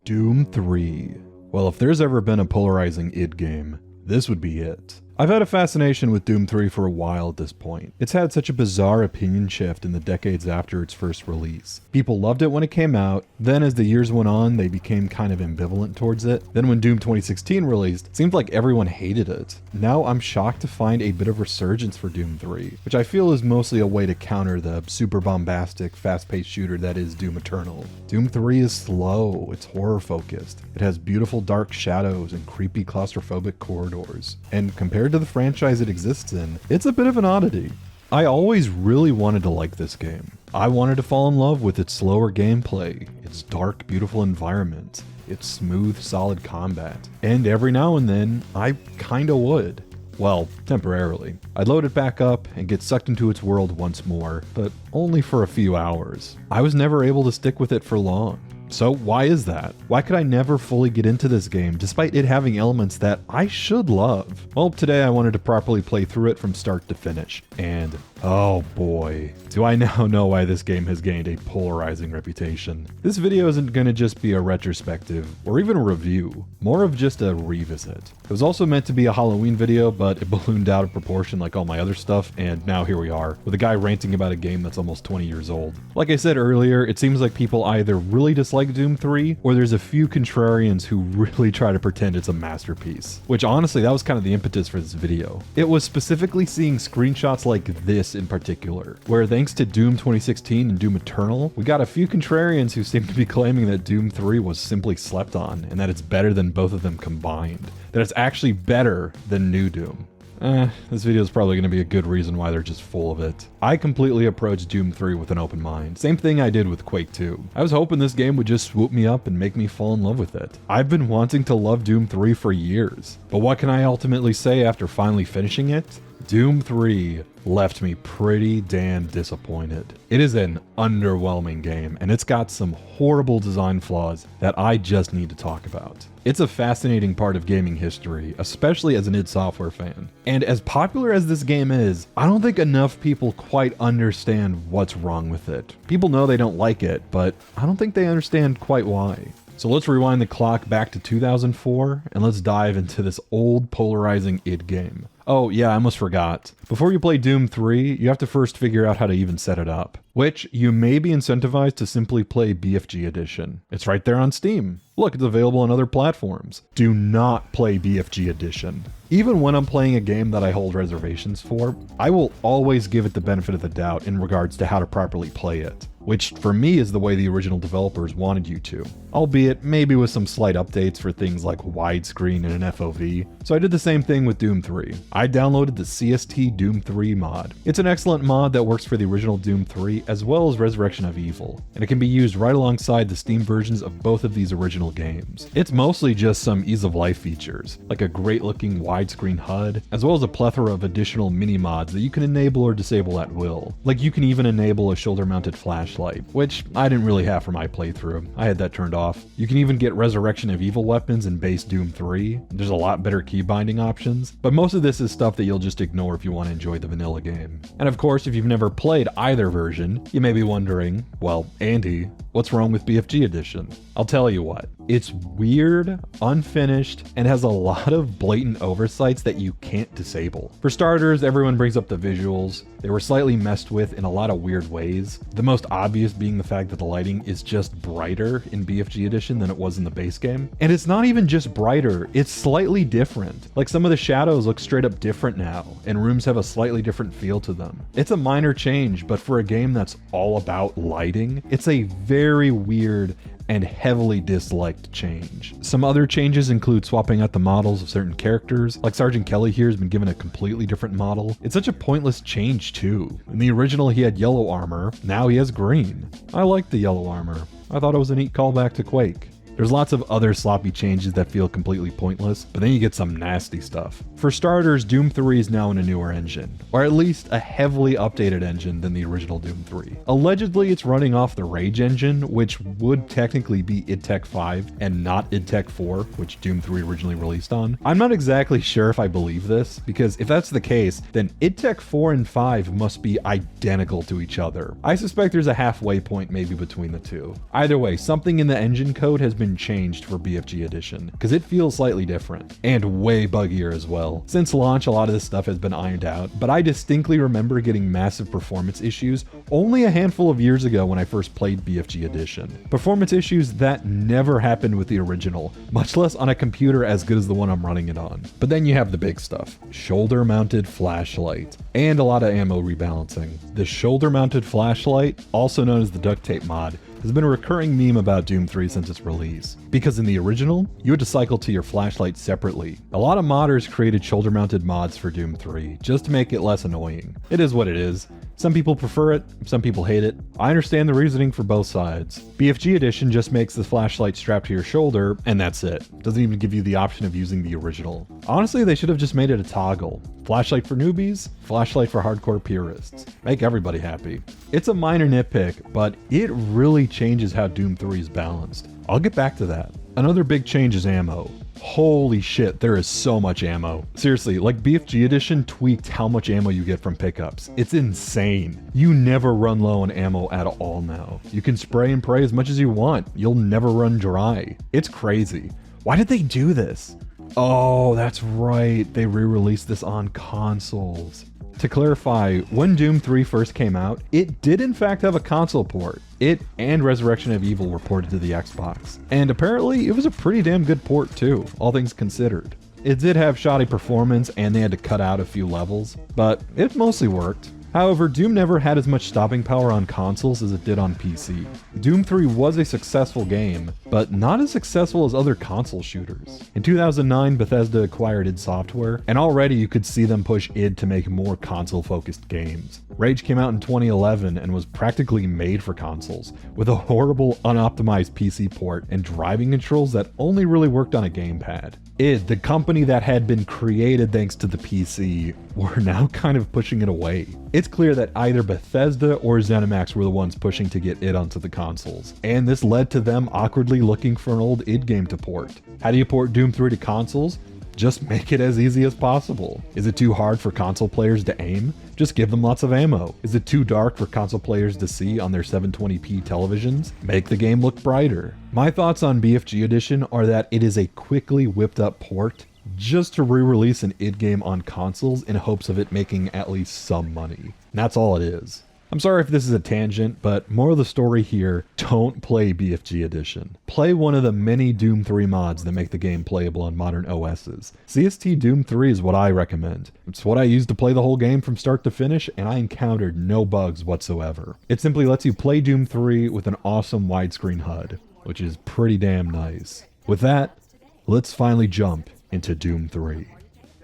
Doom 3. Well, if there's ever been a polarizing id game, this would be it. I've had a fascination with Doom 3 for a while at this point. It's had such a bizarre opinion shift in the decades after its first release. People loved it when it came out, then as the years went on, they became kind of ambivalent towards it. Then when Doom 2016 released, it seemed like everyone hated it. Now I'm shocked to find a bit of resurgence for Doom 3, which I feel is mostly a way to counter the super bombastic, fast-paced shooter that is Doom Eternal. Doom 3 is slow, it's horror-focused. It has beautiful dark shadows and creepy claustrophobic corridors. And compared to the franchise it exists in, it's a bit of an oddity. I always really wanted to like this game. I wanted to fall in love with its slower gameplay, its dark, beautiful environment, its smooth, solid combat. And every now and then, I kinda would. Well, temporarily. I'd load it back up and get sucked into its world once more, but only for a few hours. I was never able to stick with it for long. So why is that? Why could I never fully get into this game, despite it having elements that I should love? Well, today I wanted to properly play through it from start to finish, and oh boy, do I now know why this game has gained a polarizing reputation. This video isn't gonna just be a retrospective, or even a review, more of just a revisit. It was also meant to be a Halloween video, but it ballooned out of proportion like all my other stuff, and now here we are, with a guy ranting about a game that's almost 20 years old. Like I said earlier, it seems like people either really dislike Doom 3, or there's a few contrarians who really try to pretend it's a masterpiece. Which honestly, that was kind of the impetus for this video. It was specifically seeing screenshots like this in particular, where thanks to Doom 2016 and Doom Eternal, we got a few contrarians who seem to be claiming that Doom 3 was simply slept on, and that it's better than both of them combined. That it's actually better than New Doom. This video is probably going to be a good reason why they're just full of it. I completely approached Doom 3 with an open mind. Same thing I did with Quake 2. I was hoping this game would just swoop me up and make me fall in love with it. I've been wanting to love Doom 3 for years, but what can I ultimately say after finally finishing it? Doom 3 left me pretty damn disappointed. It is an underwhelming game, and it's got some horrible design flaws that I just need to talk about. It's a fascinating part of gaming history, especially as an id Software fan. And as popular as this game is, I don't think enough people quite understand what's wrong with it. People know they don't like it, but I don't think they understand quite why. So let's rewind the clock back to 2004, and let's dive into this old polarizing id game. Oh yeah, I almost forgot. Before you play Doom 3, you have to first figure out how to even set it up. Which, you may be incentivized to simply play BFG Edition. It's right there on Steam. Look, it's available on other platforms. Do not play BFG Edition. Even when I'm playing a game that I hold reservations for, I will always give it the benefit of the doubt in regards to how to properly play it. Which, for me, is the way the original developers wanted you to. Albeit, maybe with some slight updates for things like widescreen and an FOV. So I did the same thing with Doom 3. I downloaded the CST Doom 3 mod. It's an excellent mod that works for the original Doom 3 as well as Resurrection of Evil, and it can be used right alongside the Steam versions of both of these original games. It's mostly just some ease of life features, like a great looking widescreen HUD, as well as a plethora of additional mini mods that you can enable or disable at will. Like you can even enable a shoulder mounted flashlight, which I didn't really have for my playthrough. I had that turned off. You can even get Resurrection of Evil weapons in base Doom 3. There's a lot better key binding options, but most of this is stuff that you'll just ignore if you want to enjoy the vanilla game. And of course, if you've never played either version, you may be wondering, well, Andy, what's wrong with BFG Edition? I'll tell you what. It's weird, unfinished, and has a lot of blatant oversights that you can't disable. For starters, everyone brings up the visuals. They were slightly messed with in a lot of weird ways. The most obvious being the fact that the lighting is just brighter in BFG Edition than it was in the base game. And it's not even just brighter, it's slightly different. Like some of the shadows look straight up different now, and rooms have a slightly different feel to them. It's a minor change, but for a game that's all about lighting, it's a very weird and heavily disliked change. Some other changes include swapping out the models of certain characters, like Sergeant Kelly here has been given a completely different model. It's such a pointless change too. In the original he had yellow armor, now he has green. I like the yellow armor. I thought it was a neat callback to Quake. There's lots of other sloppy changes that feel completely pointless, but then you get some nasty stuff. For starters, Doom 3 is now in a newer engine, or at least a heavily updated engine than the original Doom 3. Allegedly, it's running off the Rage engine, which would technically be id Tech 5 and not id Tech 4, which Doom 3 originally released on. I'm not exactly sure if I believe this, because if that's the case, then id Tech 4 and 5 must be identical to each other. I suspect there's a halfway point maybe between the two. Either way, something in the engine code has been been changed for BFG Edition, because it feels slightly different, and way buggier as well. Since launch, a lot of this stuff has been ironed out, but I distinctly remember getting massive performance issues only a handful of years ago when I first played BFG Edition. Performance issues that never happened with the original, much less on a computer as good as the one I'm running it on. But then you have the big stuff: shoulder-mounted flashlight, and a lot of ammo rebalancing. The shoulder-mounted flashlight, also known as the duct tape mod, has been a recurring meme about Doom 3 since its release. Because in the original, you had to cycle to your flashlight separately. A lot of modders created shoulder-mounted mods for Doom 3, just to make it less annoying. It is what it is. Some people prefer it, some people hate it. I understand the reasoning for both sides. BFG Edition just makes the flashlight strapped to your shoulder, and that's it. Doesn't even give you the option of using the original. Honestly, they should have just made it a toggle. Flashlight for newbies, flashlight for hardcore purists. Make everybody happy. It's a minor nitpick, but it really changes how Doom 3 is balanced. I'll get back to that. Another big change is ammo. Holy shit, there is so much ammo. Seriously, like BFG Edition tweaked how much ammo you get from pickups. It's insane. You never run low on ammo at all now. You can spray and pray as much as you want. You'll never run dry. It's crazy. Why did they do this? Oh, that's right. They re-released this on consoles. To clarify, when Doom 3 first came out, it did in fact have a console port. It and Resurrection of Evil were ported to the Xbox. And apparently it was a pretty damn good port too, all things considered. It did have shoddy performance and they had to cut out a few levels, but it mostly worked. However, Doom never had as much stopping power on consoles as it did on PC. Doom 3 was a successful game, but not as successful as other console shooters. In 2009, Bethesda acquired id Software, and already you could see them push id to make more console-focused games. Rage came out in 2011 and was practically made for consoles, with a horrible, unoptimized PC port and driving controls that only really worked on a gamepad. id, the company that had been created thanks to the PC, were now kind of pushing it away. It's clear that either Bethesda or ZeniMax were the ones pushing to get id onto the consoles, and this led to them awkwardly looking for an old id game to port. How do you port Doom 3 to consoles? Just make it as easy as possible. Is it too hard for console players to aim? Just give them lots of ammo. Is it too dark for console players to see on their 720p televisions? Make the game look brighter. My thoughts on BFG Edition are that it is a quickly whipped up port just to re-release an id game on consoles in hopes of it making at least some money. And that's all it is. I'm sorry if this is a tangent, but moral of the story here, don't play BFG Edition. Play one of the many Doom 3 mods that make the game playable on modern OSs. CST Doom 3 is what I recommend. It's what I used to play the whole game from start to finish, and I encountered no bugs whatsoever. It simply lets you play Doom 3 with an awesome widescreen HUD, which is pretty damn nice. With that, let's finally jump into Doom 3.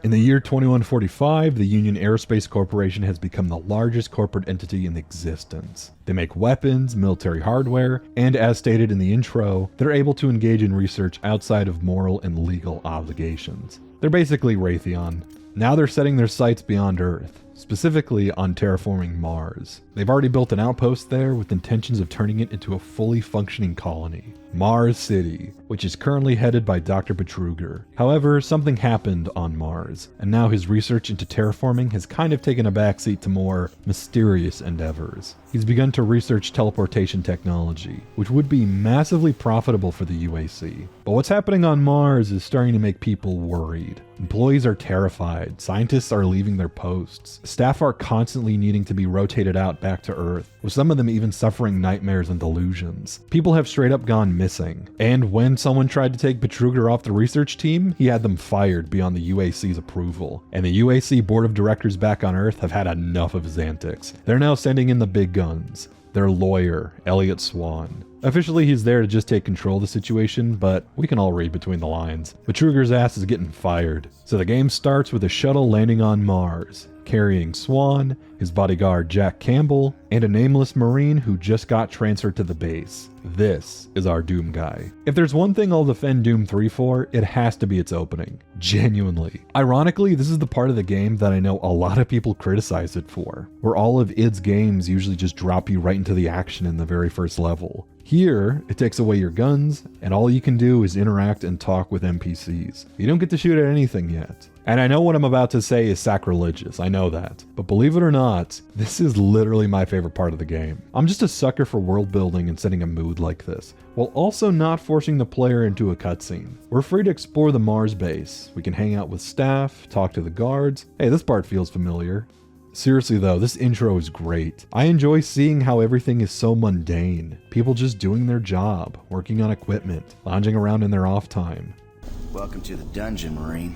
In the year 2145, the Union Aerospace Corporation has become the largest corporate entity in existence. They make weapons, military hardware, and as stated in the intro, they're able to engage in research outside of moral and legal obligations. They're basically Raytheon. Now they're setting their sights beyond Earth, specifically on terraforming Mars. They've already built an outpost there with intentions of turning it into a fully functioning colony, Mars City, which is currently headed by Dr. Betruger. However, something happened on Mars, and now his research into terraforming has kind of taken a backseat to more mysterious endeavors. He's begun to research teleportation technology, which would be massively profitable for the UAC. But what's happening on Mars is starting to make people worried. Employees are terrified, scientists are leaving their posts, staff are constantly needing to be rotated out back to Earth, with some of them even suffering nightmares and delusions. People have straight up gone missing, and when someone tried to take Betruger off the research team, he had them fired beyond the UAC's approval. And the UAC board of directors back on Earth have had enough of his antics. They're now sending in the big guns. Their lawyer, Elliot Swan. Officially, he's there to just take control of the situation, but we can all read between the lines. Betruger's ass is getting fired. So the game starts with a shuttle landing on Mars, carrying Swan, his bodyguard Jack Campbell, and a nameless Marine who just got transferred to the base. This is our Doom guy. If there's one thing I'll defend Doom 3 for, it has to be its opening. Genuinely. Ironically, this is the part of the game that I know a lot of people criticize it for, where all of id's games usually just drop you right into the action in the very first level. Here, it takes away your guns, and all you can do is interact and talk with NPCs. You don't get to shoot at anything yet. And I know what I'm about to say is sacrilegious, I know that. But believe it or not, this is literally my favorite favorite part of the game. I'm just a sucker for world building and setting a mood like this, while also not forcing the player into a cutscene. We're free to explore the Mars base. We can hang out with staff, talk to the guards. Hey, this part feels familiar. Seriously though, this intro is great. I enjoy seeing how everything is so mundane. People just doing their job, working on equipment, lounging around in their off time. Welcome to the dungeon, Marine.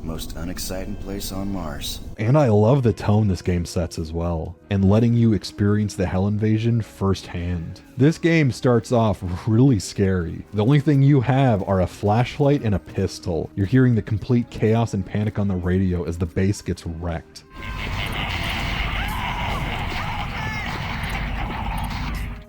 Most unexciting place on Mars. And I love the tone this game sets as well, and letting you experience the Hell Invasion firsthand. This game starts off really scary. The only thing you have are a flashlight and a pistol. You're hearing the complete chaos and panic on the radio as the base gets wrecked.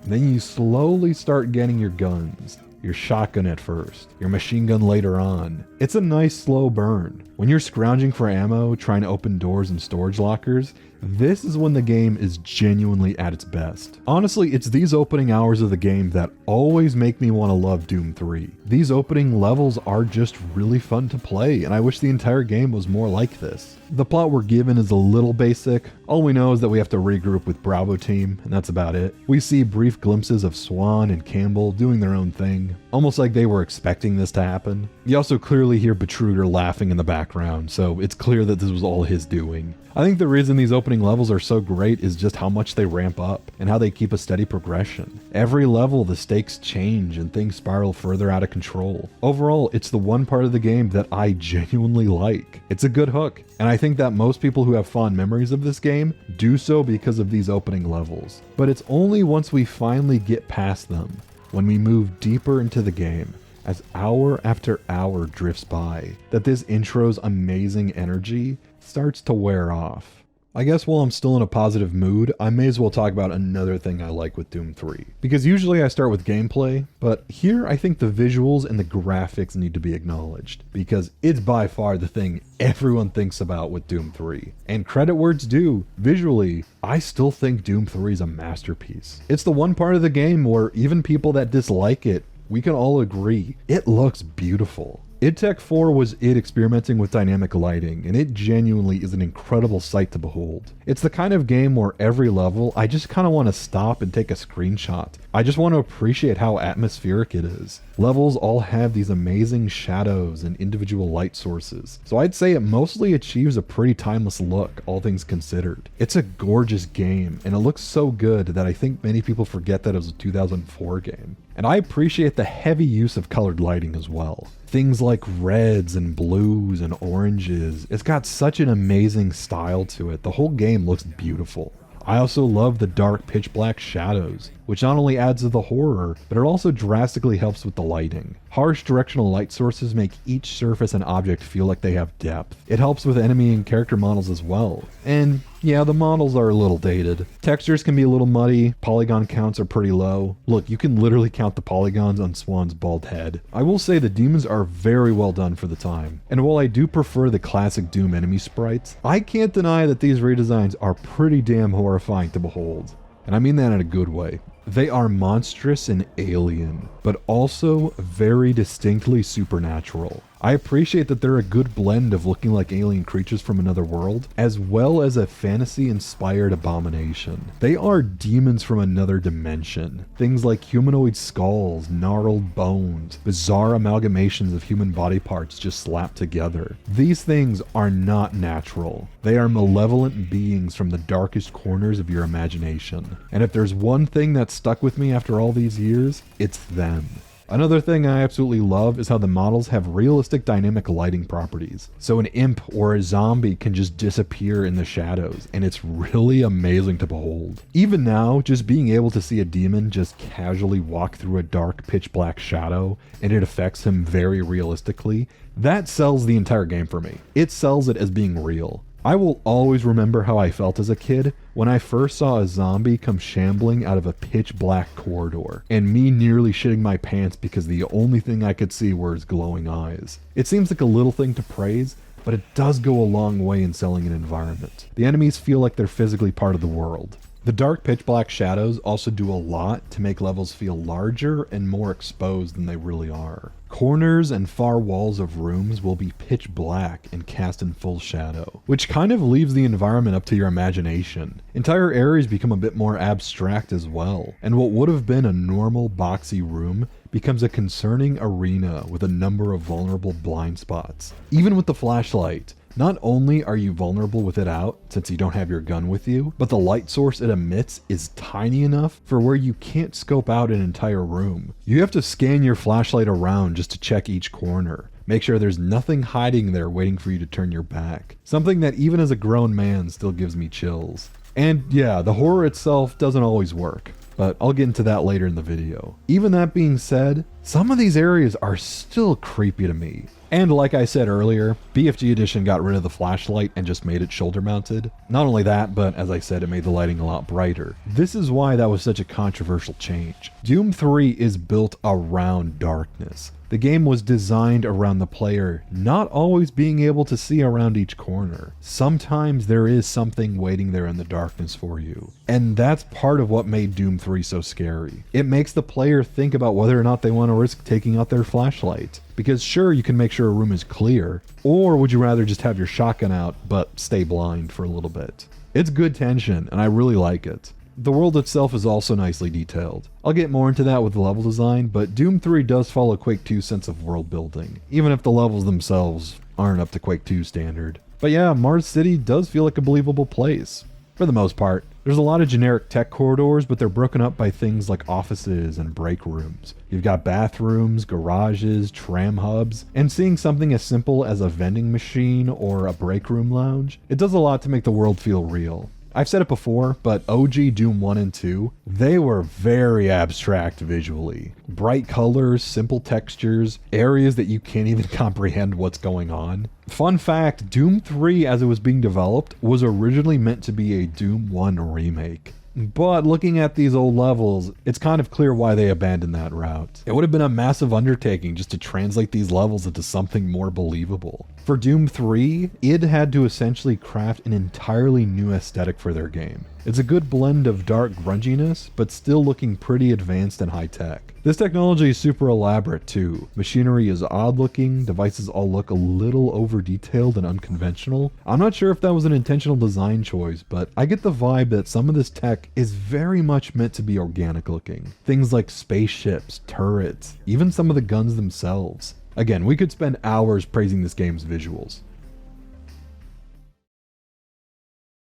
Then you slowly start getting your guns. Your shotgun at first, your machine gun later on. It's a nice slow burn. When you're scrounging for ammo, trying to open doors and storage lockers, this is when the game is genuinely at its best. Honestly, it's these opening hours of the game that always make me want to love Doom 3. These opening levels are just really fun to play, and I wish the entire game was more like this. The plot we're given is a little basic. All we know is that we have to regroup with Bravo Team, and that's about it. We see brief glimpses of Swan and Campbell doing their own thing, almost like they were expecting this to happen. You also clearly hear Betruger laughing in the background, so it's clear that this was all his doing. I think the reason these opening levels are so great is just how much they ramp up and how they keep a steady progression. Every level the stakes change and things spiral further out of control. Overall, it's the one part of the game that I genuinely like. It's a good hook, and I think that most people who have fond memories of this game do so because of these opening levels. But it's only once we finally get past them, when we move deeper into the game, as hour after hour drifts by, that this intro's amazing energy starts to wear off. I guess while I'm still in a positive mood, I may as well talk about another thing I like with Doom 3. Because usually I start with gameplay, but here I think the visuals and the graphics need to be acknowledged, because it's by far the thing everyone thinks about with Doom 3. And credit where it's due, visually, I still think Doom 3 is a masterpiece. It's the one part of the game where even people that dislike it, we can all agree, it looks beautiful. id Tech 4 was id experimenting with dynamic lighting, and it genuinely is an incredible sight to behold. It's the kind of game where every level, I just kind of want to stop and take a screenshot. I just want to appreciate how atmospheric it is. Levels all have these amazing shadows and individual light sources, so I'd say it mostly achieves a pretty timeless look, all things considered. It's a gorgeous game, and it looks so good that I think many people forget that it was a 2004 game. And I appreciate the heavy use of colored lighting as well. Things like reds and blues and oranges. It's got such an amazing style to it. The whole game looks beautiful. I also love the dark pitch black shadows, which not only adds to the horror, but it also drastically helps with the lighting. Harsh directional light sources make each surface and object feel like they have depth. It helps with enemy and character models as well. And yeah, the models are a little dated. Textures can be a little muddy, polygon counts are pretty low. Look, you can literally count the polygons on Swan's bald head. I will say the demons are very well done for the time. And while I do prefer the classic Doom enemy sprites, I can't deny that these redesigns are pretty damn horrifying to behold. And I mean that in a good way. They are monstrous and alien, but also very distinctly supernatural. I appreciate that they're a good blend of looking like alien creatures from another world, as well as a fantasy-inspired abomination. They are demons from another dimension. Things like humanoid skulls, gnarled bones, bizarre amalgamations of human body parts just slapped together. These things are not natural. They are malevolent beings from the darkest corners of your imagination. And if there's one thing that stuck with me after all these years, it's them. Another thing I absolutely love is how the models have realistic dynamic lighting properties. So an imp or a zombie can just disappear in the shadows, and it's really amazing to behold. Even now, just being able to see a demon just casually walk through a dark pitch black shadow, and it affects him very realistically, that sells the entire game for me. It sells it as being real. I will always remember how I felt as a kid when I first saw a zombie come shambling out of a pitch black corridor, and me nearly shitting my pants because the only thing I could see were his glowing eyes. It seems like a little thing to praise, but it does go a long way in selling an environment. The enemies feel like they're physically part of the world. The dark pitch black shadows also do a lot to make levels feel larger and more exposed than they really are. Corners and far walls of rooms will be pitch black and cast in full shadow, which kind of leaves the environment up to your imagination. Entire areas become a bit more abstract as well, and what would have been a normal boxy room becomes a concerning arena with a number of vulnerable blind spots. Even with the flashlight, not only are you vulnerable with it out, since you don't have your gun with you, but the light source it emits is tiny enough for where you can't scope out an entire room. You have to scan your flashlight around just to check each corner. Make sure there's nothing hiding there waiting for you to turn your back. Something that even as a grown man still gives me chills. And yeah, the horror itself doesn't always work, but I'll get into that later in the video. Even that being said, some of these areas are still creepy to me. And like I said earlier, BFG Edition got rid of the flashlight and just made it shoulder mounted. Not only that, but as I said, it made the lighting a lot brighter. This is why that was such a controversial change. Doom 3 is built around darkness. The game was designed around the player not always being able to see around each corner. Sometimes there is something waiting there in the darkness for you. And that's part of what made Doom 3 so scary. It makes the player think about whether or not they want to risk taking out their flashlight. Because sure, you can make sure a room is clear, or would you rather just have your shotgun out but stay blind for a little bit? It's good tension, and I really like it. The world itself is also nicely detailed. I'll get more into that with the level design, but Doom 3 does follow Quake 2's sense of world building, even if the levels themselves aren't up to Quake 2 standard. But yeah, Mars City does feel like a believable place, for the most part. There's a lot of generic tech corridors, but they're broken up by things like offices and break rooms. You've got bathrooms, garages, tram hubs, and seeing something as simple as a vending machine or a break room lounge, it does a lot to make the world feel real. I've said it before, but OG Doom 1 and 2, they were very abstract visually. Bright colors, simple textures, areas that you can't even comprehend what's going on. Fun fact, Doom 3 as it was being developed was originally meant to be a Doom 1 remake. But looking at these old levels, it's kind of clear why they abandoned that route. It would have been a massive undertaking just to translate these levels into something more believable. For Doom 3, id had to essentially craft an entirely new aesthetic for their game. It's a good blend of dark grunginess, but still looking pretty advanced and high-tech. This technology is super elaborate too. Machinery is odd looking, devices all look a little over-detailed and unconventional. I'm not sure if that was an intentional design choice, but I get the vibe that some of this tech is very much meant to be organic looking. Things like spaceships, turrets, even some of the guns themselves. Again, we could spend hours praising this game's visuals.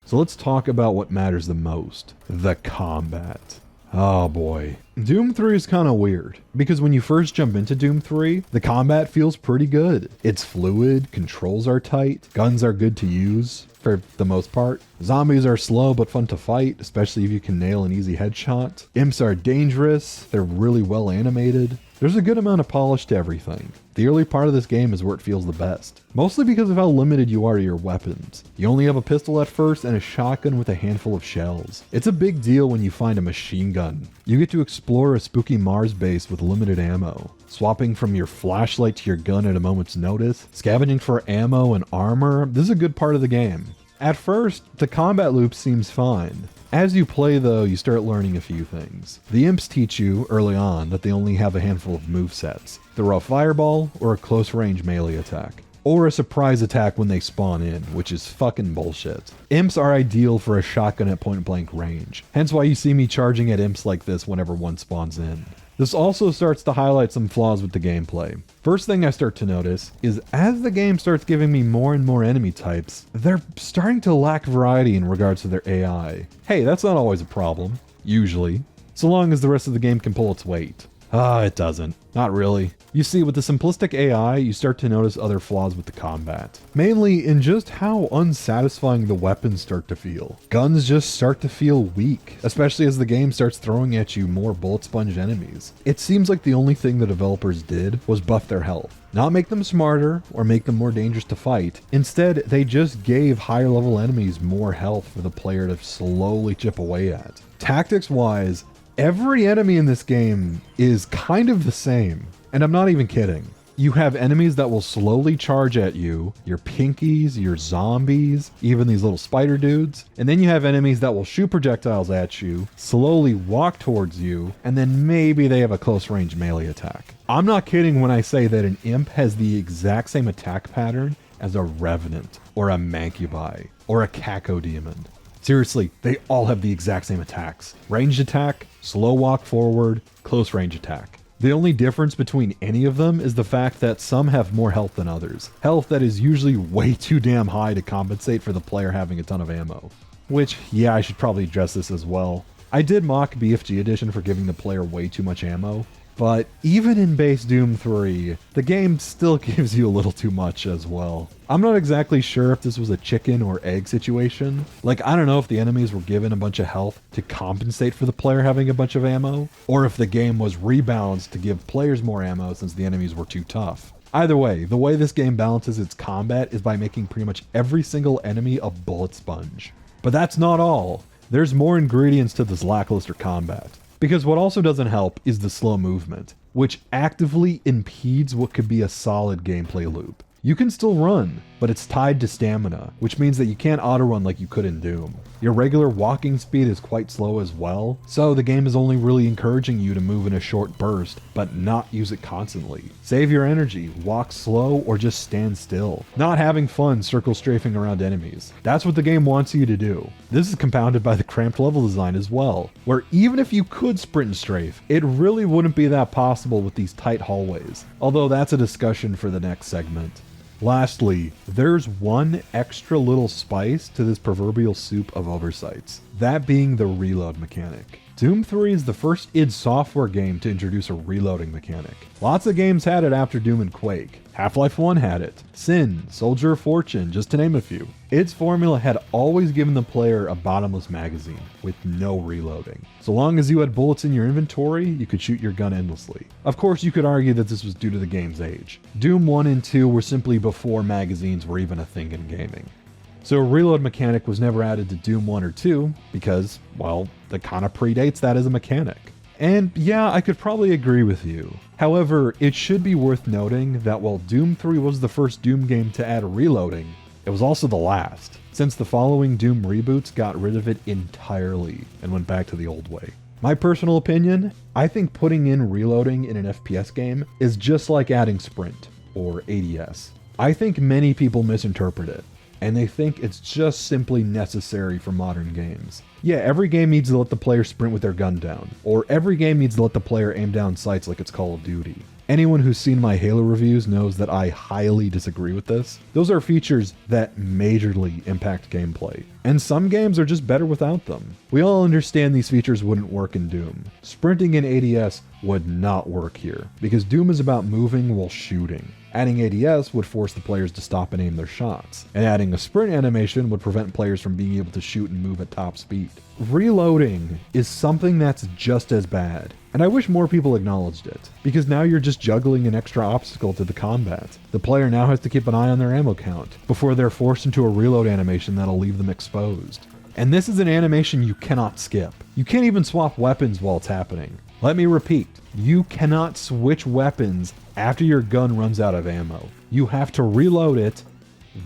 So let's talk about what matters the most, the combat. Oh boy. Doom 3 is kind of weird, because when you first jump into Doom 3, the combat feels pretty good. It's fluid, controls are tight, guns are good to use, for the most part. Zombies are slow but fun to fight, especially if you can nail an easy headshot. Imps are dangerous, they're really well animated. There's a good amount of polish to everything. The early part of this game is where it feels the best, mostly because of how limited you are to your weapons. You only have a pistol at first and a shotgun with a handful of shells. It's a big deal when you find a machine gun. You get to explore a spooky Mars base with limited ammo, swapping from your flashlight to your gun at a moment's notice, scavenging for ammo and armor. This is a good part of the game. At first, the combat loop seems fine. As you play though, you start learning a few things. The imps teach you early on that they only have a handful of movesets. Throw a fireball or a close range melee attack. Or a surprise attack when they spawn in, which is fucking bullshit. Imps are ideal for a shotgun at point blank range. Hence why you see me charging at imps like this whenever one spawns in. This also starts to highlight some flaws with the gameplay. First thing I start to notice is as the game starts giving me more and more enemy types, they're starting to lack variety in regards to their AI. Hey, that's not always a problem, usually, so long as the rest of the game can pull its weight. It doesn't. Not really. You see, with the simplistic AI, you start to notice other flaws with the combat. Mainly in just how unsatisfying the weapons start to feel. Guns just start to feel weak, especially as the game starts throwing at you more bullet sponge enemies. It seems like the only thing the developers did was buff their health. Not make them smarter or make them more dangerous to fight. Instead, they just gave higher level enemies more health for the player to slowly chip away at. Tactics wise, every enemy in this game is kind of the same, and I'm not even kidding. You have enemies that will slowly charge at you, your pinkies, your zombies, even these little spider dudes. And then you have enemies that will shoot projectiles at you, slowly walk towards you, and then maybe they have a close range melee attack. I'm not kidding when I say that an imp has the exact same attack pattern as a revenant, or a mancubi, or a cacodemon. Seriously, they all have the exact same attacks. Ranged attack, slow walk forward, close range attack. The only difference between any of them is the fact that some have more health than others. Health that is usually way too damn high to compensate for the player having a ton of ammo. Which, yeah, I should probably address this as well. I did mock BFG Edition for giving the player way too much ammo, but even in base Doom 3, the game still gives you a little too much as well. I'm not exactly sure if this was a chicken or egg situation. Like, I don't know if the enemies were given a bunch of health to compensate for the player having a bunch of ammo, or if the game was rebalanced to give players more ammo since the enemies were too tough. Either way, the way this game balances its combat is by making pretty much every single enemy a bullet sponge. But that's not all. There's more ingredients to this lackluster combat. Because what also doesn't help is the slow movement, which actively impedes what could be a solid gameplay loop. You can still run, but it's tied to stamina, which means that you can't auto-run like you could in Doom. Your regular walking speed is quite slow as well, so the game is only really encouraging you to move in a short burst, but not use it constantly. Save your energy, walk slow, or just stand still. Not having fun circle strafing around enemies. That's what the game wants you to do. This is compounded by the cramped level design as well, where even if you could sprint and strafe, it really wouldn't be that possible with these tight hallways, although that's a discussion for the next segment. Lastly, there's one extra little spice to this proverbial soup of oversights, that being the reload mechanic. Doom 3 is the first id Software game to introduce a reloading mechanic. Lots of games had it after Doom and Quake. Half-Life 1 had it, Sin, Soldier of Fortune, just to name a few. Its formula had always given the player a bottomless magazine, with no reloading. So long as you had bullets in your inventory, you could shoot your gun endlessly. Of course, you could argue that this was due to the game's age. Doom 1 and 2 were simply before magazines were even a thing in gaming. So a reload mechanic was never added to Doom 1 or 2 because, well, that kind of predates that as a mechanic. And yeah, I could probably agree with you. However, it should be worth noting that while Doom 3 was the first Doom game to add reloading, it was also the last, since the following Doom reboots got rid of it entirely and went back to the old way. My personal opinion, I think putting in reloading in an FPS game is just like adding sprint, or ADS. I think many people misinterpret it, and they think it's just simply necessary for modern games. Yeah, every game needs to let the player sprint with their gun down, or every game needs to let the player aim down sights like it's Call of Duty. Anyone who's seen my Halo reviews knows that I highly disagree with this. Those are features that majorly impact gameplay, and some games are just better without them. We all understand these features wouldn't work in Doom. Sprinting in ADS would not work here, because Doom is about moving while shooting. Adding ADS would force the players to stop and aim their shots, and adding a sprint animation would prevent players from being able to shoot and move at top speed. Reloading is something that's just as bad, and I wish more people acknowledged it, because now you're just juggling an extra obstacle to the combat. The player now has to keep an eye on their ammo count before they're forced into a reload animation that'll leave them exposed. And this is an animation you cannot skip. You can't even swap weapons while it's happening. Let me repeat, you cannot switch weapons after your gun runs out of ammo. You have to reload it,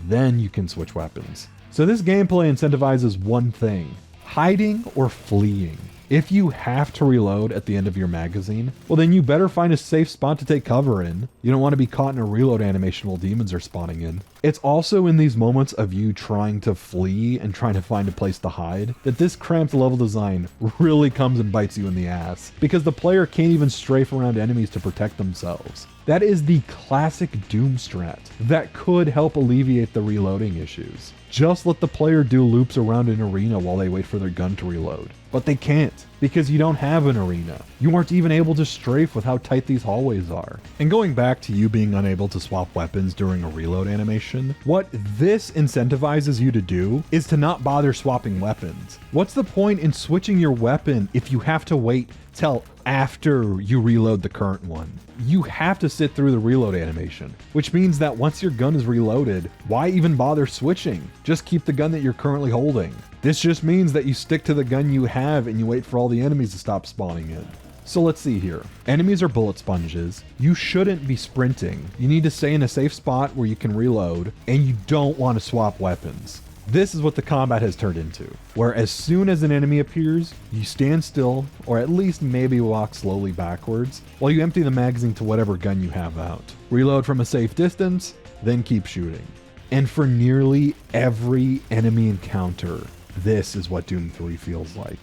then you can switch weapons. So this gameplay incentivizes one thing: hiding or fleeing. If you have to reload at the end of your magazine, well then you better find a safe spot to take cover in. You don't want to be caught in a reload animation while demons are spawning in. It's also in these moments of you trying to flee and trying to find a place to hide that this cramped level design really comes and bites you in the ass, because the player can't even strafe around enemies to protect themselves. That is the classic Doom strat that could help alleviate the reloading issues. Just let the player do loops around an arena while they wait for their gun to reload. But they can't, because you don't have an arena. You aren't even able to strafe with how tight these hallways are. And going back to you being unable to swap weapons during a reload animation, what this incentivizes you to do is to not bother swapping weapons. What's the point in switching your weapon if you have to wait till after you reload the current one? You have to sit through the reload animation, which means that once your gun is reloaded, why even bother switching? Just keep the gun that you're currently holding. This just means that you stick to the gun you have and you wait for all the enemies to stop spawning in. So let's see here. Enemies are bullet sponges. You shouldn't be sprinting. You need to stay in a safe spot where you can reload, and you don't want to swap weapons. This is what the combat has turned into, where as soon as an enemy appears, you stand still, or at least maybe walk slowly backwards, while you empty the magazine to whatever gun you have out. Reload from a safe distance, then keep shooting. And for nearly every enemy encounter, this is what Doom 3 feels like.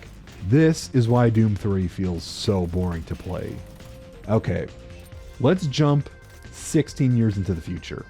This is why Doom 3 feels so boring to play. Okay, let's jump 16 years into the future.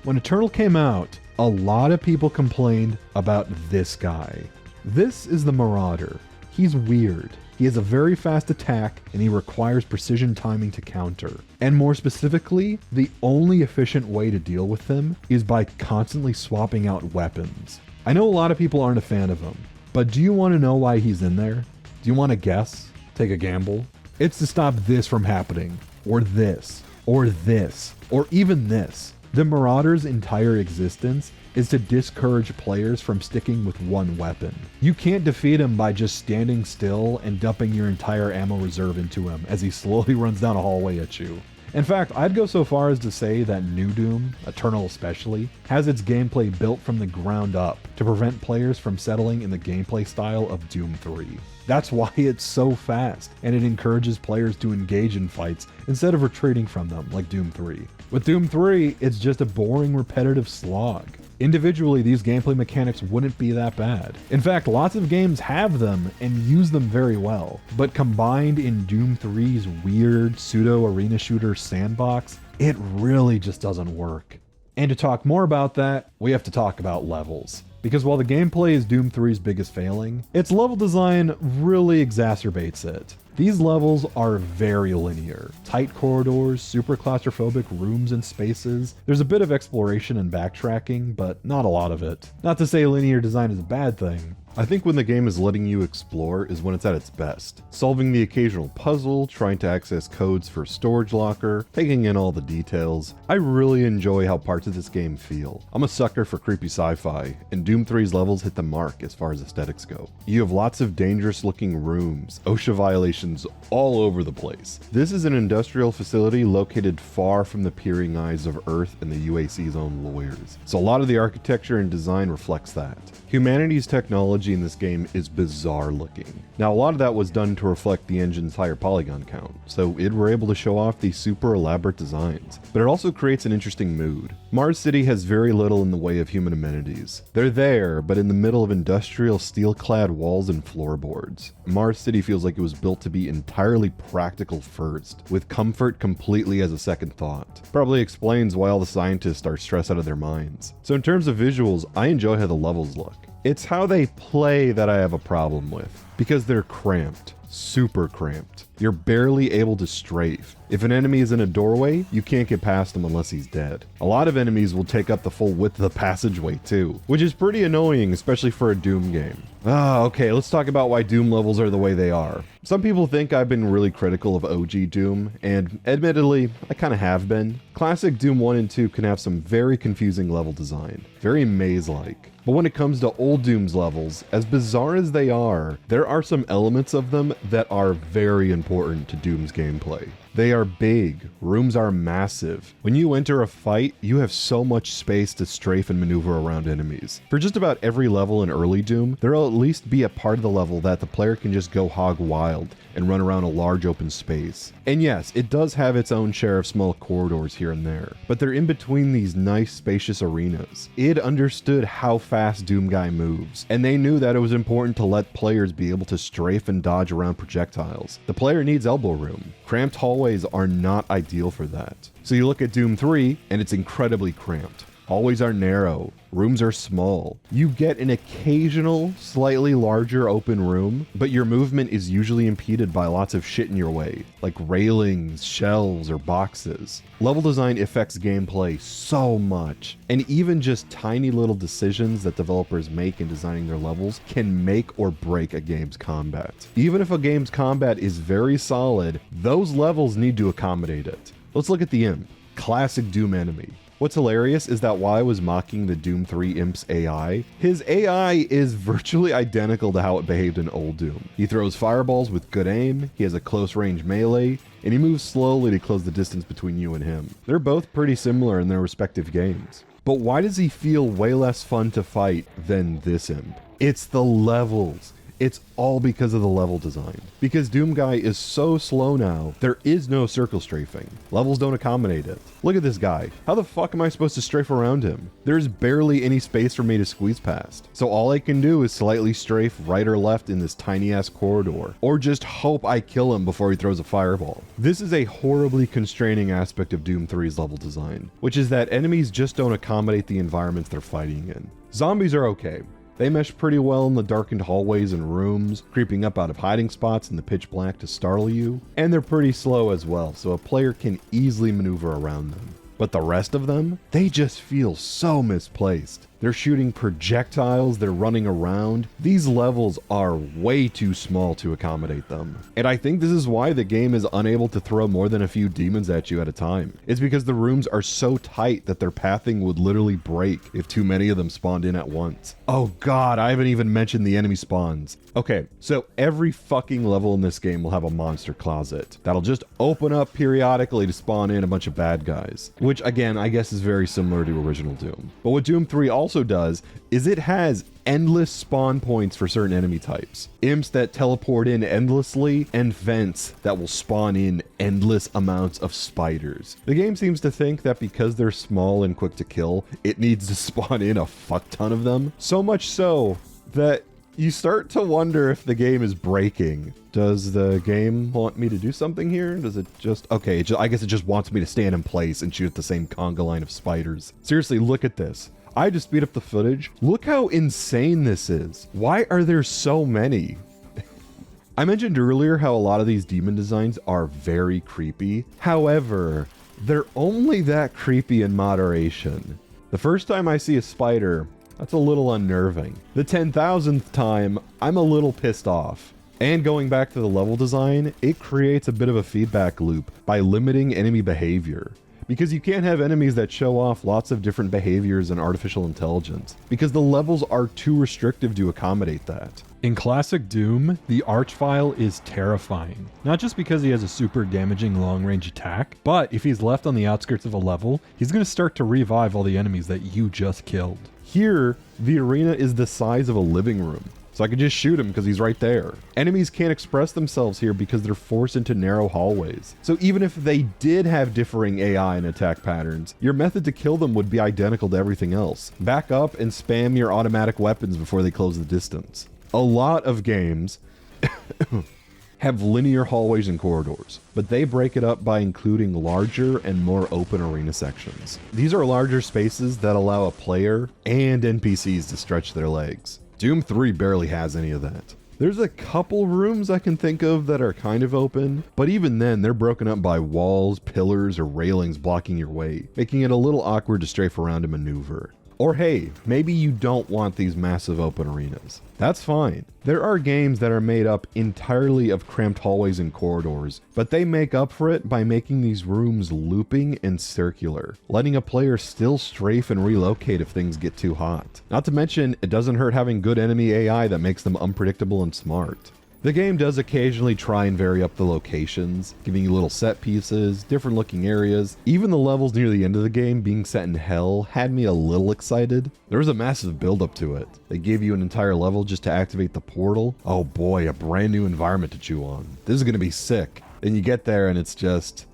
When Eternal came out, a lot of people complained about this guy. This is the Marauder. He's weird. He has a very fast attack, and he requires precision timing to counter. And more specifically, the only efficient way to deal with him is by constantly swapping out weapons. I know a lot of people aren't a fan of him, but do you want to know why he's in there? Do you want to guess? Take a gamble? It's to stop this from happening, or this, or this, or even this. The Marauder's entire existence is to discourage players from sticking with one weapon. You can't defeat him by just standing still and dumping your entire ammo reserve into him as he slowly runs down a hallway at you. In fact, I'd go so far as to say that New Doom, Eternal especially, has its gameplay built from the ground up to prevent players from settling in the gameplay style of Doom 3. That's why it's so fast, and it encourages players to engage in fights instead of retreating from them like Doom 3. With Doom 3, it's just a boring, repetitive slog. Individually, these gameplay mechanics wouldn't be that bad. In fact, lots of games have them and use them very well, but combined in Doom 3's weird pseudo-arena shooter sandbox, it really just doesn't work. And to talk more about that, we have to talk about levels. Because while the gameplay is Doom 3's biggest failing, its level design really exacerbates it. These levels are very linear. Tight corridors, super claustrophobic rooms and spaces. There's a bit of exploration and backtracking, but not a lot of it. Not to say linear design is a bad thing. I think when the game is letting you explore is when it's at its best. Solving the occasional puzzle, trying to access codes for storage locker, taking in all the details. I really enjoy how parts of this game feel. I'm a sucker for creepy sci-fi, and Doom 3's levels hit the mark as far as aesthetics go. You have lots of dangerous looking rooms, OSHA violations all over the place. This is an industrial facility located far from the peering eyes of Earth and the UAC's own lawyers. So a lot of the architecture and design reflects that. Humanity's technology in this game is bizarre looking. Now, a lot of that was done to reflect the engine's higher polygon count, so it were able to show off these super elaborate designs, but it also creates an interesting mood. Mars City has very little in the way of human amenities. They're there, but in the middle of industrial steel-clad walls and floorboards. Mars City feels like it was built to be entirely practical first, with comfort completely as a second thought. Probably explains why all the scientists are stressed out of their minds. So in terms of visuals, I enjoy how the levels look. It's how they play that I have a problem with, because they're cramped, super cramped. You're barely able to strafe. If an enemy is in a doorway, you can't get past him unless he's dead. A lot of enemies will take up the full width of the passageway too, which is pretty annoying, especially for a Doom game. Okay, let's talk about why Doom levels are the way they are. Some people think I've been really critical of OG Doom, and admittedly, I kinda have been. Classic Doom 1 and 2 can have some very confusing level design, very maze-like. But when it comes to old Doom's levels, as bizarre as they are, there are some elements of them that are very important to Doom's gameplay. They are big, rooms are massive. When you enter a fight, you have so much space to strafe and maneuver around enemies. For just about every level in early Doom, there will at least be a part of the level that the player can just go hog wild and run around a large open space. And yes, it does have its own share of small corridors here and there, but they're in between these nice spacious arenas. Id understood how fast Doom Guy moves, and they knew that it was important to let players be able to strafe and dodge around projectiles. The player needs elbow room. Cramped hallways are not ideal for that. So you look at Doom 3, and it's incredibly cramped. Hallways are narrow, rooms are small. You get an occasional, slightly larger open room, but your movement is usually impeded by lots of shit in your way, like railings, shelves, or boxes. Level design affects gameplay so much, and even just tiny little decisions that developers make in designing their levels can make or break a game's combat. Even if a game's combat is very solid, those levels need to accommodate it. Let's look at the Imp, classic Doom enemy. What's hilarious is that while I was mocking the Doom 3 Imp's AI, his AI is virtually identical to how it behaved in old Doom. He throws fireballs with good aim, he has a close range melee, and he moves slowly to close the distance between you and him. They're both pretty similar in their respective games. But why does he feel way less fun to fight than this Imp? It's the levels. It's all because of the level design. Because Doom Guy is so slow now, there is no circle strafing. Levels don't accommodate it. Look at this guy. How the fuck am I supposed to strafe around him? There's barely any space for me to squeeze past. So all I can do is slightly strafe right or left in this tiny ass corridor, or just hope I kill him before he throws a fireball. This is a horribly constraining aspect of Doom 3's level design, which is that enemies just don't accommodate the environments they're fighting in. Zombies are okay. They mesh pretty well in the darkened hallways and rooms, creeping up out of hiding spots in the pitch black to startle you, and they're pretty slow as well, so a player can easily maneuver around them. But the rest of them, they just feel so misplaced. They're shooting projectiles, they're running around. These levels are way too small to accommodate them. And I think this is why the game is unable to throw more than a few demons at you at a time. It's because the rooms are so tight that their pathing would literally break if too many of them spawned in at once. Oh god, I haven't even mentioned the enemy spawns. Okay, so every fucking level in this game will have a monster closet that'll just open up periodically to spawn in a bunch of bad guys, which again, I guess is very similar to original Doom. But what Doom 3 also does is it has endless spawn points for certain enemy types. Imps that teleport in endlessly, and vents that will spawn in endless amounts of spiders. The game seems to think that because they're small and quick to kill, it needs to spawn in a fuck ton of them. So much so that you start to wonder if the game is breaking. Does the game want me to do something here? Does it just... Okay, I guess it just wants me to stand in place and shoot at the same conga line of spiders. Seriously, look at this. I had to speed up the footage. Look how insane this is. Why are there so many? I mentioned earlier how a lot of these demon designs are very creepy. However, they're only that creepy in moderation. The first time I see a spider, that's a little unnerving. The 10,000th time, I'm a little pissed off. And going back to the level design, it creates a bit of a feedback loop by limiting enemy behavior. Because you can't have enemies that show off lots of different behaviors and artificial intelligence, because the levels are too restrictive to accommodate that. In classic Doom, the Archvile is terrifying. Not just because he has a super damaging long-range attack, but if he's left on the outskirts of a level, he's going to start to revive all the enemies that you just killed. Here, the arena is the size of a living room, so I can just shoot him because he's right there. Enemies can't express themselves here because they're forced into narrow hallways. So even if they did have differing AI and attack patterns, your method to kill them would be identical to everything else. Back up and spam your automatic weapons before they close the distance. A lot of games have linear hallways and corridors, but they break it up by including larger and more open arena sections. These are larger spaces that allow a player and NPCs to stretch their legs. Doom 3 barely has any of that. There's a couple rooms I can think of that are kind of open, but even then they're broken up by walls, pillars, or railings blocking your way, making it a little awkward to strafe around and maneuver. Or hey, maybe you don't want these massive open arenas. That's fine. There are games that are made up entirely of cramped hallways and corridors, but they make up for it by making these rooms looping and circular, letting a player still strafe and relocate if things get too hot. Not to mention, it doesn't hurt having good enemy AI that makes them unpredictable and smart. The game does occasionally try and vary up the locations, giving you little set pieces, different looking areas. Even the levels near the end of the game being set in hell had me a little excited. There was a massive build up to it. They gave you an entire level just to activate the portal. Oh boy, a brand new environment to chew on. This is gonna be sick. Then you get there and it's just,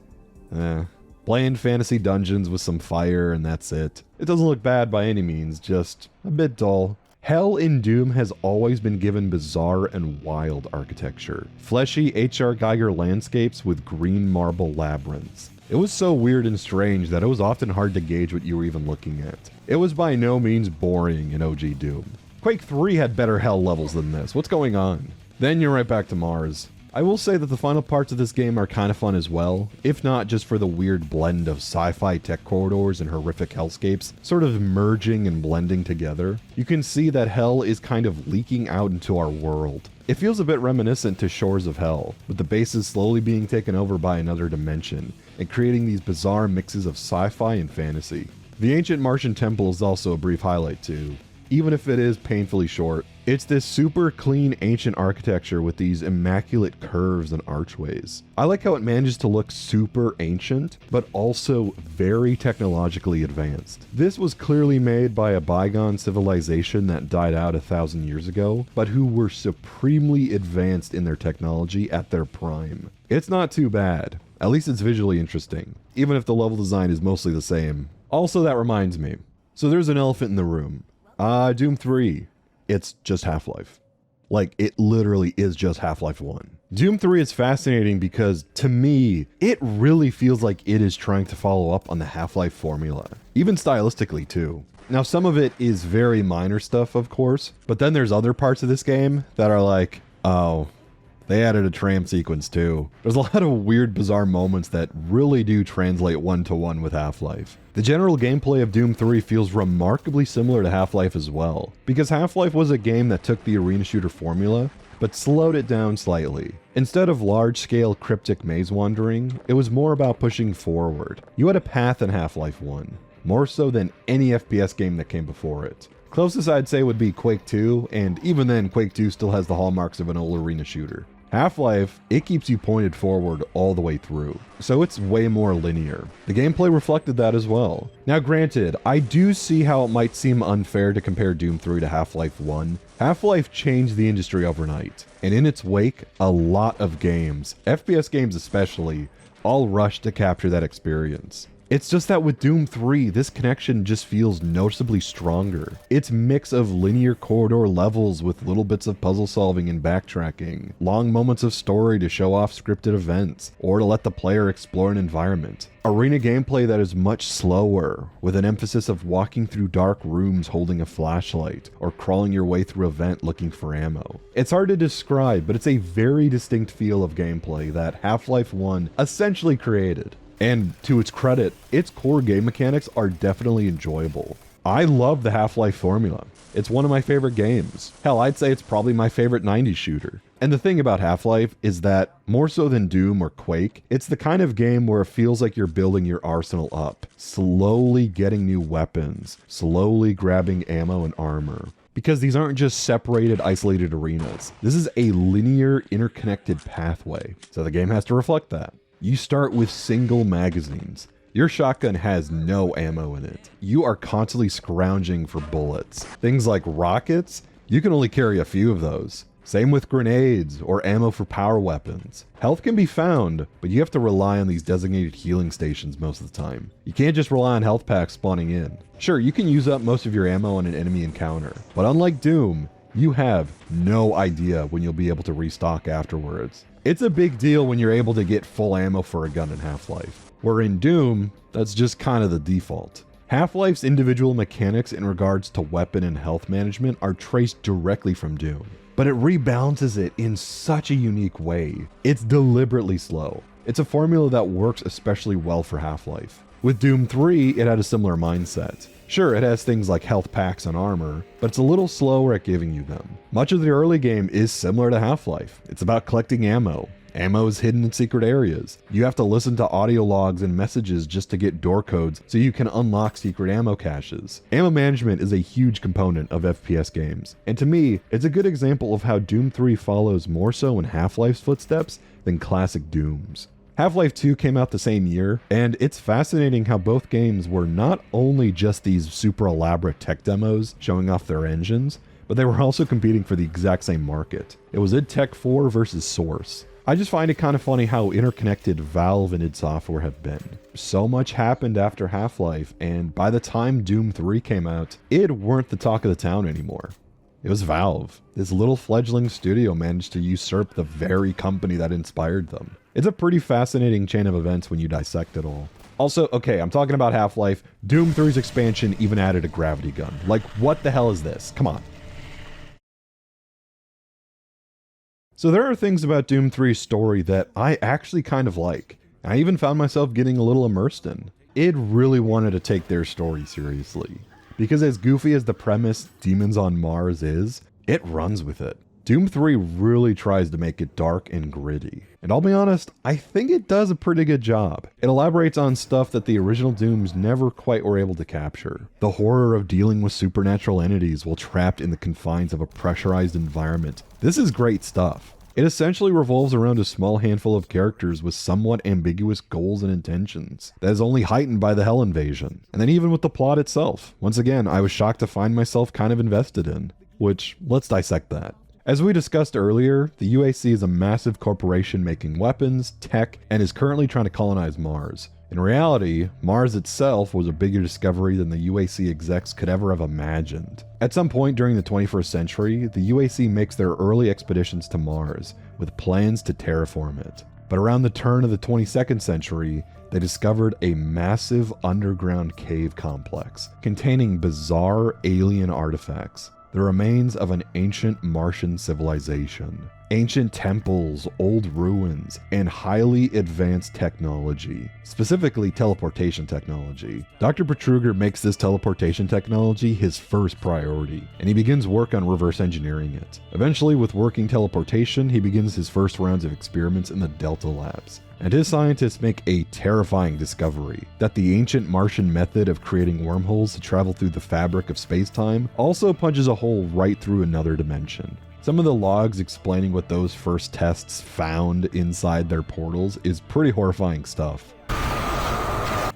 bland fantasy dungeons with some fire and that's it. It doesn't look bad by any means, just a bit dull. Hell in Doom has always been given bizarre and wild architecture. Fleshy H.R. Geiger landscapes with green marble labyrinths. It was so weird and strange that it was often hard to gauge what you were even looking at. It was by no means boring in OG Doom. Quake 3 had better hell levels than this. What's going on? Then you're right back to Mars. I will say that the final parts of this game are kind of fun as well, if not just for the weird blend of sci-fi tech corridors and horrific hellscapes sort of merging and blending together. You can see that hell is kind of leaking out into our world. It feels a bit reminiscent to Shores of Hell, with the bases slowly being taken over by another dimension and creating these bizarre mixes of sci-fi and fantasy. The ancient Martian temple is also a brief highlight too. Even if it is painfully short, it's this super clean ancient architecture with these immaculate curves and archways. I like how it manages to look super ancient, but also very technologically advanced. This was clearly made by a bygone civilization that died out 1,000 years ago, but who were supremely advanced in their technology at their prime. It's not too bad. At least it's visually interesting, even if the level design is mostly the same. Also, that reminds me. So there's an elephant in the room. Doom 3, it's just Half-Life. Like, it literally is just Half-Life 1. Doom 3 is fascinating because, to me, it really feels like it is trying to follow up on the Half-Life formula. Even stylistically, too. Now, some of it is very minor stuff, of course, but then there's other parts of this game that are like, oh, they added a tram sequence too. There's a lot of weird, bizarre moments that really do translate one-to-one with Half-Life. The general gameplay of Doom 3 feels remarkably similar to Half-Life as well, because Half-Life was a game that took the arena shooter formula, but slowed it down slightly. Instead of large-scale cryptic maze wandering, it was more about pushing forward. You had a path in Half-Life 1, more so than any FPS game that came before it. Closest I'd say would be Quake 2, and even then Quake 2 still has the hallmarks of an old arena shooter. Half-Life, it keeps you pointed forward all the way through, so it's way more linear. The gameplay reflected that as well. Now granted, I do see how it might seem unfair to compare Doom 3 to Half-Life 1. Half-Life changed the industry overnight, and in its wake, a lot of games, FPS games especially, all rushed to capture that experience. It's just that with Doom 3, this connection just feels noticeably stronger. Its mix of linear corridor levels with little bits of puzzle solving and backtracking, long moments of story to show off scripted events, or to let the player explore an environment. Arena gameplay that is much slower, with an emphasis of walking through dark rooms holding a flashlight, or crawling your way through a vent looking for ammo. It's hard to describe, but it's a very distinct feel of gameplay that Half-Life 1 essentially created. And to its credit, its core game mechanics are definitely enjoyable. I love the Half-Life formula. It's one of my favorite games. Hell, I'd say it's probably my favorite 90s shooter. And the thing about Half-Life is that, more so than Doom or Quake, it's the kind of game where it feels like you're building your arsenal up, slowly getting new weapons, slowly grabbing ammo and armor. Because these aren't just separated, isolated arenas. This is a linear, interconnected pathway. So the game has to reflect that. You start with single magazines. Your shotgun has no ammo in it. You are constantly scrounging for bullets. Things like rockets, you can only carry a few of those. Same with grenades or ammo for power weapons. Health can be found, but you have to rely on these designated healing stations most of the time. You can't just rely on health packs spawning in. Sure, you can use up most of your ammo on an enemy encounter, but unlike Doom, you have no idea when you'll be able to restock afterwards. It's a big deal when you're able to get full ammo for a gun in Half-Life, where in Doom, that's just kind of the default. Half-Life's individual mechanics in regards to weapon and health management are traced directly from Doom, but it rebalances it in such a unique way. It's deliberately slow. It's a formula that works especially well for Half-Life. With Doom 3, it had a similar mindset. Sure, it has things like health packs and armor, but it's a little slower at giving you them. Much of the early game is similar to Half-Life. It's about collecting ammo. Ammo is hidden in secret areas. You have to listen to audio logs and messages just to get door codes so you can unlock secret ammo caches. Ammo management is a huge component of FPS games, and to me, it's a good example of how Doom 3 follows more so in Half-Life's footsteps than classic Dooms. Half-Life 2 came out the same year, and it's fascinating how both games were not only just these super elaborate tech demos showing off their engines, but they were also competing for the exact same market. It was id Tech 4 versus Source. I just find it kind of funny how interconnected Valve and id Software have been. So much happened after Half-Life, and by the time Doom 3 came out, id weren't the talk of the town anymore. It was Valve. This little fledgling studio managed to usurp the very company that inspired them. It's a pretty fascinating chain of events when you dissect it all. Also, okay, I'm talking about Half-Life. Doom 3's expansion even added a gravity gun. Like, what the hell is this? Come on. So there are things about Doom 3's story that I actually kind of like. I even found myself getting a little immersed in. It really wanted to take their story seriously. Because as goofy as the premise Demons on Mars is, it runs with it. Doom 3 really tries to make it dark and gritty. And I'll be honest, I think it does a pretty good job. It elaborates on stuff that the original Dooms never quite were able to capture. The horror of dealing with supernatural entities while trapped in the confines of a pressurized environment. This is great stuff. It essentially revolves around a small handful of characters with somewhat ambiguous goals and intentions that is only heightened by the Hell invasion. And then even with the plot itself, once again, I was shocked to find myself kind of invested in. Which, let's dissect that. As we discussed earlier, the UAC is a massive corporation making weapons, tech, and is currently trying to colonize Mars. In reality, Mars itself was a bigger discovery than the UAC execs could ever have imagined. At some point during the 21st century, the UAC makes their early expeditions to Mars, with plans to terraform it. But around the turn of the 22nd century, they discovered a massive underground cave complex containing bizarre alien artifacts, the remains of an ancient Martian civilization. Ancient temples, old ruins, and highly advanced technology, specifically teleportation technology. Dr. Betruger makes this teleportation technology his first priority, and he begins work on reverse engineering it. Eventually, with working teleportation, he begins his first rounds of experiments in the Delta Labs. And his scientists make a terrifying discovery, that the ancient Martian method of creating wormholes to travel through the fabric of space-time also punches a hole right through another dimension. Some of the logs explaining what those first tests found inside their portals is pretty horrifying stuff.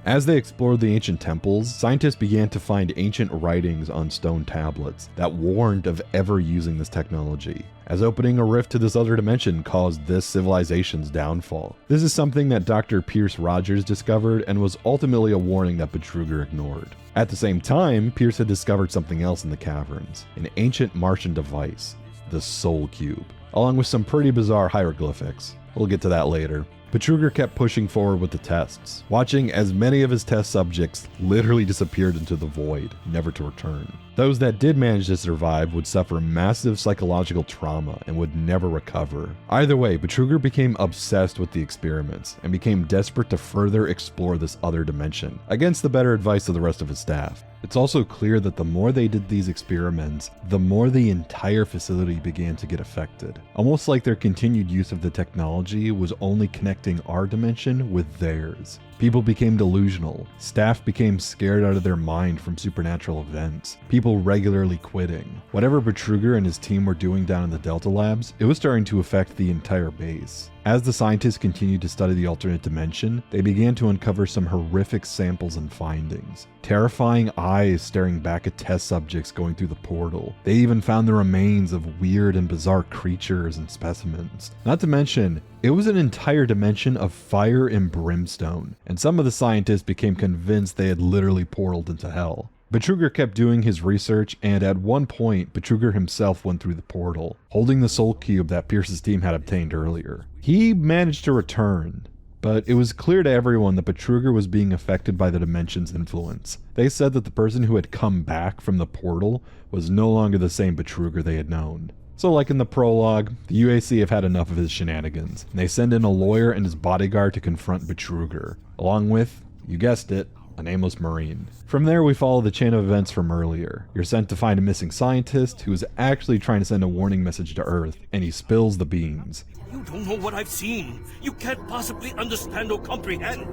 As they explored the ancient temples, scientists began to find ancient writings on stone tablets that warned of ever using this technology, as opening a rift to this other dimension caused this civilization's downfall. This is something that Dr. Pierce Rogers discovered and was ultimately a warning that Betruger ignored. At the same time, Pierce had discovered something else in the caverns, an ancient Martian device, the Soul Cube, along with some pretty bizarre hieroglyphics. We'll get to that later. Betruger kept pushing forward with the tests, watching as many of his test subjects literally disappeared into the void, never to return. Those that did manage to survive would suffer massive psychological trauma and would never recover. Either way, Betruger became obsessed with the experiments and became desperate to further explore this other dimension, against the better advice of the rest of his staff. It's also clear that the more they did these experiments, the more the entire facility began to get affected. Almost like their continued use of the technology was only connecting our dimension with theirs. People became delusional. Staff became scared out of their mind from supernatural events. People regularly quitting. Whatever Betruger and his team were doing down in the Delta Labs, it was starting to affect the entire base. As the scientists continued to study the alternate dimension, they began to uncover some horrific samples and findings. Terrifying eyes staring back at test subjects going through the portal. They even found the remains of weird and bizarre creatures and specimens. Not to mention, it was an entire dimension of fire and brimstone, and some of the scientists became convinced they had literally portaled into hell. Betruger kept doing his research, and at one point, Betruger himself went through the portal, holding the Soul Cube that Pierce's team had obtained earlier. He managed to return, but it was clear to everyone that Betruger was being affected by the dimension's influence. They said that the person who had come back from the portal was no longer the same Betruger they had known. So like in the prologue, the UAC have had enough of his shenanigans, and they send in a lawyer and his bodyguard to confront Betruger, along with, you guessed it, a nameless Marine. From there, we follow the chain of events from earlier. You're sent to find a missing scientist who is actually trying to send a warning message to Earth, and he spills the beans. You don't know what I've seen. You can't possibly understand or comprehend.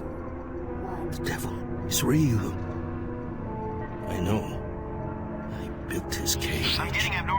The devil is real. I know. I built his cage.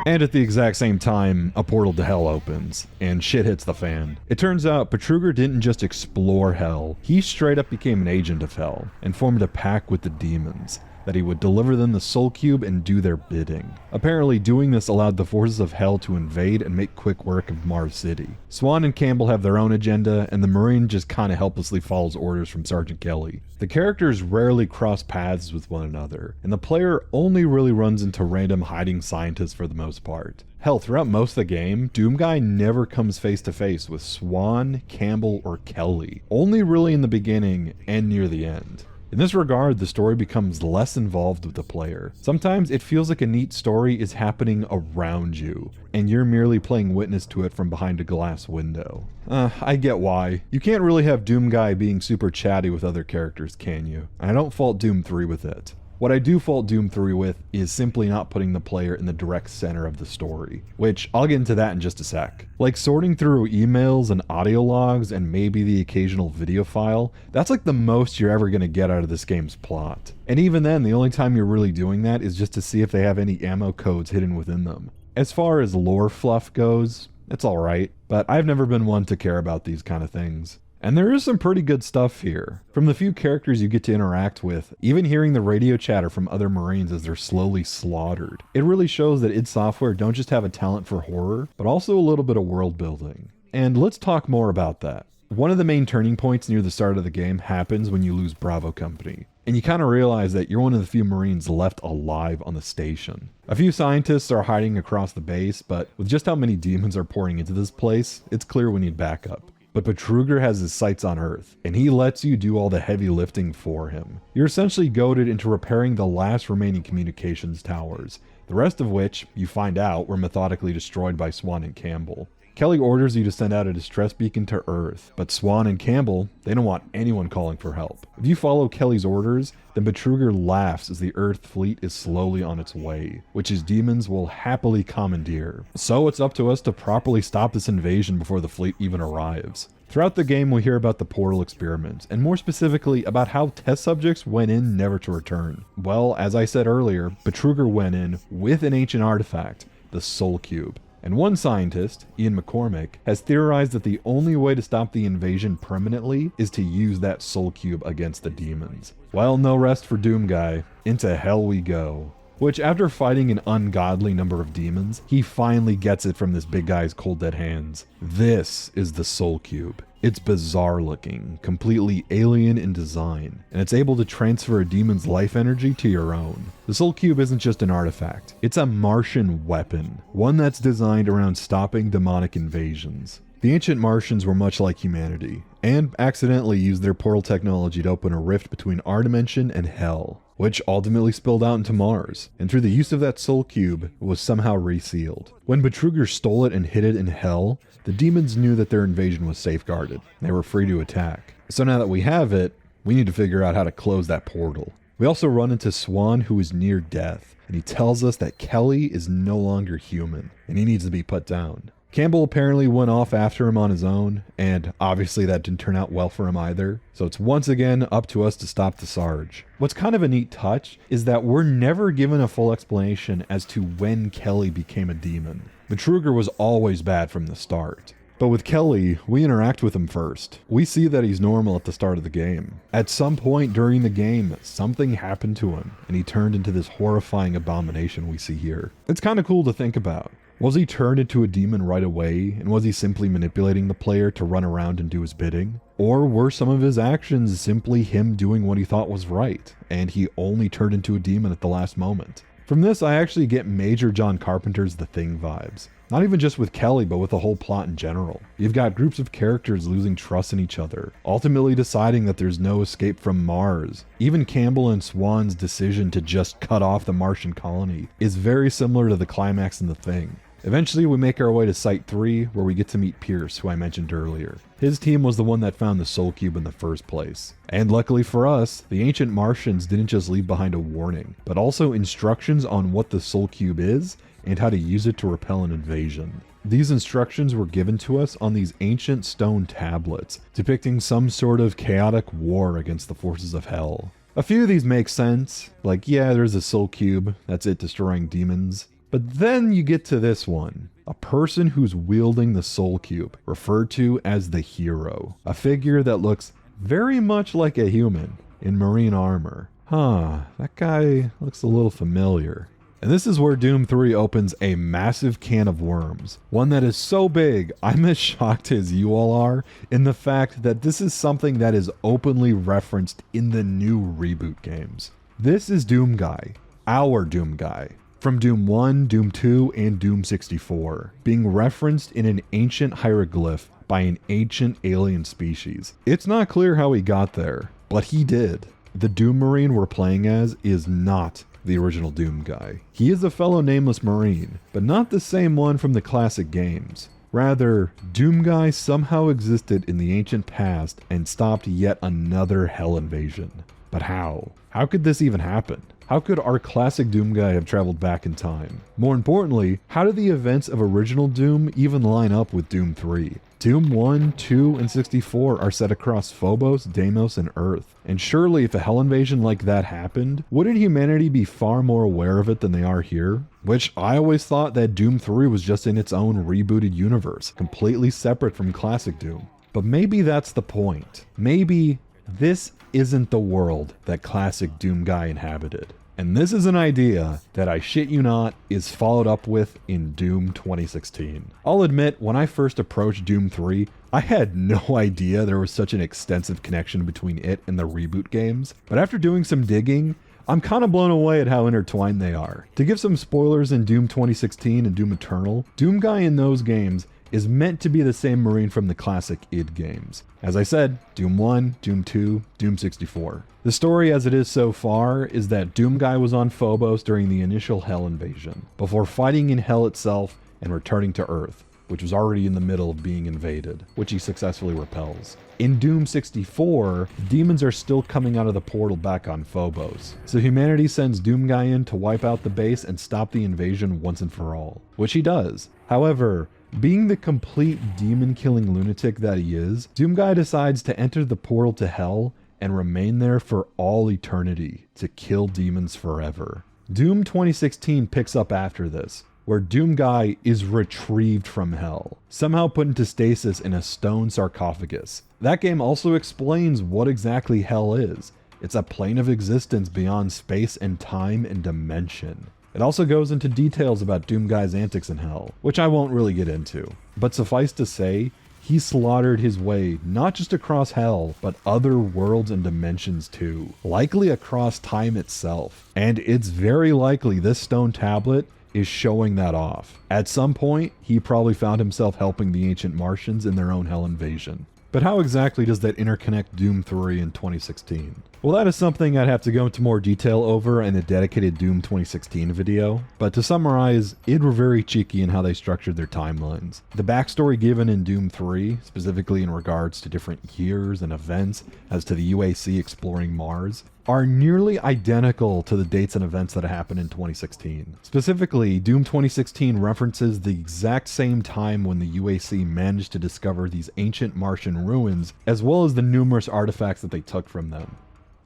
And at the exact same time, a portal to hell opens, and shit hits the fan. It turns out Betruger didn't just explore hell, he straight up became an agent of hell, and formed a pact with the demons, that he would deliver them the Soul Cube and do their bidding. Apparently, doing this allowed the forces of hell to invade and make quick work of Mars City. Swan and Campbell have their own agenda, and the Marine just kinda helplessly follows orders from Sergeant Kelly. The characters rarely cross paths with one another, and the player only really runs into random hiding scientists for the most part. Hell, throughout most of the game, Doomguy never comes face to face with Swan, Campbell, or Kelly, only really in the beginning and near the end. In this regard, the story becomes less involved with the player. Sometimes it feels like a neat story is happening around you, and you're merely playing witness to it from behind a glass window. I get why. You can't really have Doomguy being super chatty with other characters, can you? I don't fault Doom 3 with it. What I do fault Doom 3 with is simply not putting the player in the direct center of the story, which I'll get into that in just a sec. Like sorting through emails and audio logs and maybe the occasional video file, that's like the most you're ever going to get out of this game's plot. And even then, the only time you're really doing that is just to see if they have any ammo codes hidden within them. As far as lore fluff goes, it's alright, but I've never been one to care about these kind of things. And there is some pretty good stuff here. From the few characters you get to interact with, even hearing the radio chatter from other Marines as they're slowly slaughtered. It really shows that id Software don't just have a talent for horror, but also a little bit of world building. And let's talk more about that. One of the main turning points near the start of the game happens when you lose Bravo Company. And you kind of realize that you're one of the few Marines left alive on the station. A few scientists are hiding across the base, but with just how many demons are pouring into this place, it's clear we need backup. But Betruger has his sights on Earth, and he lets you do all the heavy lifting for him. You're essentially goaded into repairing the last remaining communications towers, the rest of which, you find out, were methodically destroyed by Swan and Campbell. Kelly orders you to send out a distress beacon to Earth, but Swan and Campbell, they don't want anyone calling for help. If you follow Kelly's orders, then Betruger laughs as the Earth fleet is slowly on its way, which his demons will happily commandeer. So it's up to us to properly stop this invasion before the fleet even arrives. Throughout the game, we hear about the portal experiments, and more specifically about how test subjects went in never to return. Well, as I said earlier, Betruger went in with an ancient artifact, the Soul Cube. And one scientist, Ian McCormick, has theorized that the only way to stop the invasion permanently is to use that Soul Cube against the demons. Well, no rest for Doom Guy. Into hell we go. Which, after fighting an ungodly number of demons, he finally gets it from this big guy's cold dead hands. This is the Soul Cube. It's bizarre looking, completely alien in design, and it's able to transfer a demon's life energy to your own. The Soul Cube isn't just an artifact, it's a Martian weapon, one that's designed around stopping demonic invasions. The ancient Martians were much like humanity, and accidentally used their portal technology to open a rift between our dimension and hell, which ultimately spilled out into Mars, and through the use of that Soul Cube, it was somehow resealed. When Betruger stole it and hid it in hell, the demons knew that their invasion was safeguarded. They were free to attack. So now that we have it, we need to figure out how to close that portal. We also run into Swan, who is near death, and he tells us that Kelly is no longer human, and he needs to be put down. Campbell apparently went off after him on his own, and obviously that didn't turn out well for him either, so it's once again up to us to stop the Sarge. What's kind of a neat touch is that we're never given a full explanation as to when Kelly became a demon. Betruger was always bad from the start. But with Kelly, we interact with him first. We see that he's normal at the start of the game. At some point during the game, something happened to him, and he turned into this horrifying abomination we see here. It's kind of cool to think about. Was he turned into a demon right away, and was he simply manipulating the player to run around and do his bidding? Or were some of his actions simply him doing what he thought was right, and he only turned into a demon at the last moment? From this, I actually get major John Carpenter's The Thing vibes. Not even just with Kelly, but with the whole plot in general. You've got groups of characters losing trust in each other, ultimately deciding that there's no escape from Mars. Even Campbell and Swan's decision to just cut off the Martian colony is very similar to the climax in The Thing. Eventually, we make our way to Site 3, where we get to meet Pierce, who I mentioned earlier. His team was the one that found the Soul Cube in the first place. And luckily for us, the ancient Martians didn't just leave behind a warning, but also instructions on what the Soul Cube is and how to use it to repel an invasion. These instructions were given to us on these ancient stone tablets, depicting some sort of chaotic war against the forces of hell. A few of these make sense, like yeah, there's a Soul Cube, that's it destroying demons. But then you get to this one, a person who's wielding the Soul Cube, referred to as the Hero, a figure that looks very much like a human in marine armor. That guy looks a little familiar. And this is where Doom 3 opens a massive can of worms, one that is so big I'm as shocked as you all are in the fact that this is something that is openly referenced in the new reboot games. This is Doom Guy, our Doom Guy. From Doom 1, Doom 2, and Doom 64, being referenced in an ancient hieroglyph by an ancient alien species. It's not clear how he got there, but he did. The Doom Marine we're playing as is not the original Doom Guy. He is a fellow nameless Marine, but not the same one from the classic games. Rather, Doom Guy somehow existed in the ancient past and stopped yet another hell invasion. But how? How could this even happen? How could our classic Doom guy have traveled back in time? More importantly, how do the events of original Doom even line up with Doom 3? Doom 1, 2, and 64 are set across Phobos, Deimos, and Earth. And surely if a hell invasion like that happened, wouldn't humanity be far more aware of it than they are here? Which I always thought that Doom 3 was just in its own rebooted universe, completely separate from classic Doom. But maybe that's the point. Maybe this isn't the world that classic Doom guy inhabited. And this is an idea that, I shit you not, is followed up with in Doom 2016. I'll admit, when I first approached Doom 3, I had no idea there was such an extensive connection between it and the reboot games. But after doing some digging, I'm kind of blown away at how intertwined they are. To give some spoilers in Doom 2016 and Doom Eternal, Doom guy in those games is meant to be the same Marine from the classic id games. As I said, Doom 1, Doom 2, Doom 64. The story as it is so far is that Doom guy was on Phobos during the initial Hell invasion, before fighting in Hell itself and returning to Earth, which was already in the middle of being invaded, which he successfully repels. In Doom 64, demons are still coming out of the portal back on Phobos, so humanity sends Doom guy in to wipe out the base and stop the invasion once and for all, which he does. However, being the complete demon-killing lunatic that he is, Doom guy decides to enter the portal to Hell and remain there for all eternity to kill demons forever. Doom 2016 picks up after this, where Doom guy is retrieved from Hell, somehow put into stasis in a stone sarcophagus. That game also explains what exactly Hell is. It's a plane of existence beyond space and time and dimension. It also goes into details about Doom guy's antics in Hell, which I won't really get into. But suffice to say, he slaughtered his way not just across Hell, but other worlds and dimensions too, likely across time itself. And it's very likely this stone tablet is showing that off. At some point, he probably found himself helping the ancient Martians in their own Hell invasion. But how exactly does that interconnect Doom 3 in 2016? Well, that is something I'd have to go into more detail over in a dedicated Doom 2016 video, but to summarize, id were very cheeky in how they structured their timelines. The backstory given in Doom 3, specifically in regards to different years and events as to the UAC exploring Mars, are nearly identical to the dates and events that happened in 2016. Specifically, Doom 2016 references the exact same time when the UAC managed to discover these ancient Martian ruins, as well as the numerous artifacts that they took from them.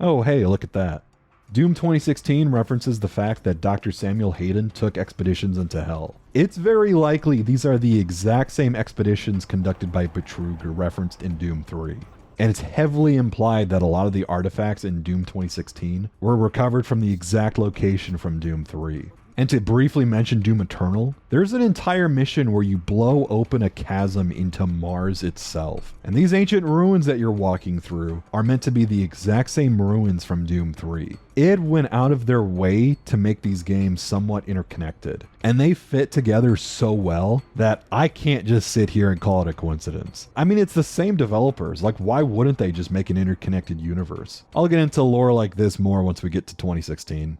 Oh hey, look at that. Doom 2016 references the fact that Dr. Samuel Hayden took expeditions into Hell. It's very likely these are the exact same expeditions conducted by Betruger referenced in Doom 3. And it's heavily implied that a lot of the artifacts in Doom 2016 were recovered from the exact location from Doom 3. And to briefly mention Doom Eternal, there's an entire mission where you blow open a chasm into Mars itself. And these ancient ruins that you're walking through are meant to be the exact same ruins from Doom 3. It went out of their way to make these games somewhat interconnected. And they fit together so well that I can't just sit here and call it a coincidence. I mean, it's the same developers. Like, why wouldn't they just make an interconnected universe? I'll get into lore like this more once we get to 2016.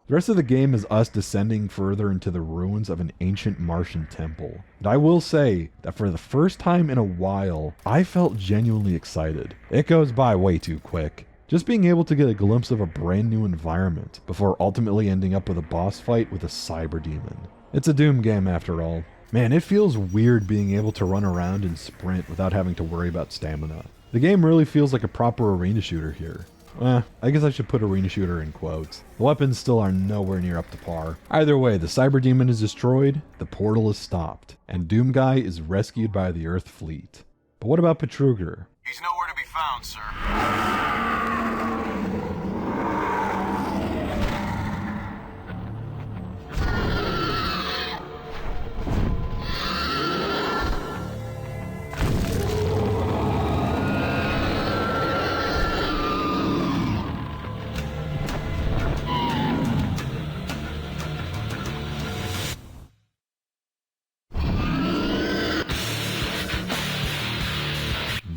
The rest of the game is us descending further into the ruins of an ancient Martian temple. And I will say that for the first time in a while, I felt genuinely excited. It goes by way too quick. Just being able to get a glimpse of a brand new environment before ultimately ending up with a boss fight with a cyber demon. It's a Doom game after all. Man, it feels weird being able to run around and sprint without having to worry about stamina. The game really feels like a proper arena shooter here. I guess I should put arena shooter in quotes. The weapons still are nowhere near up to par. Either way, the cyber demon is destroyed, the portal is stopped, and Doom guy is rescued by the Earth fleet. But what about Betruger? He's nowhere to be found, sir.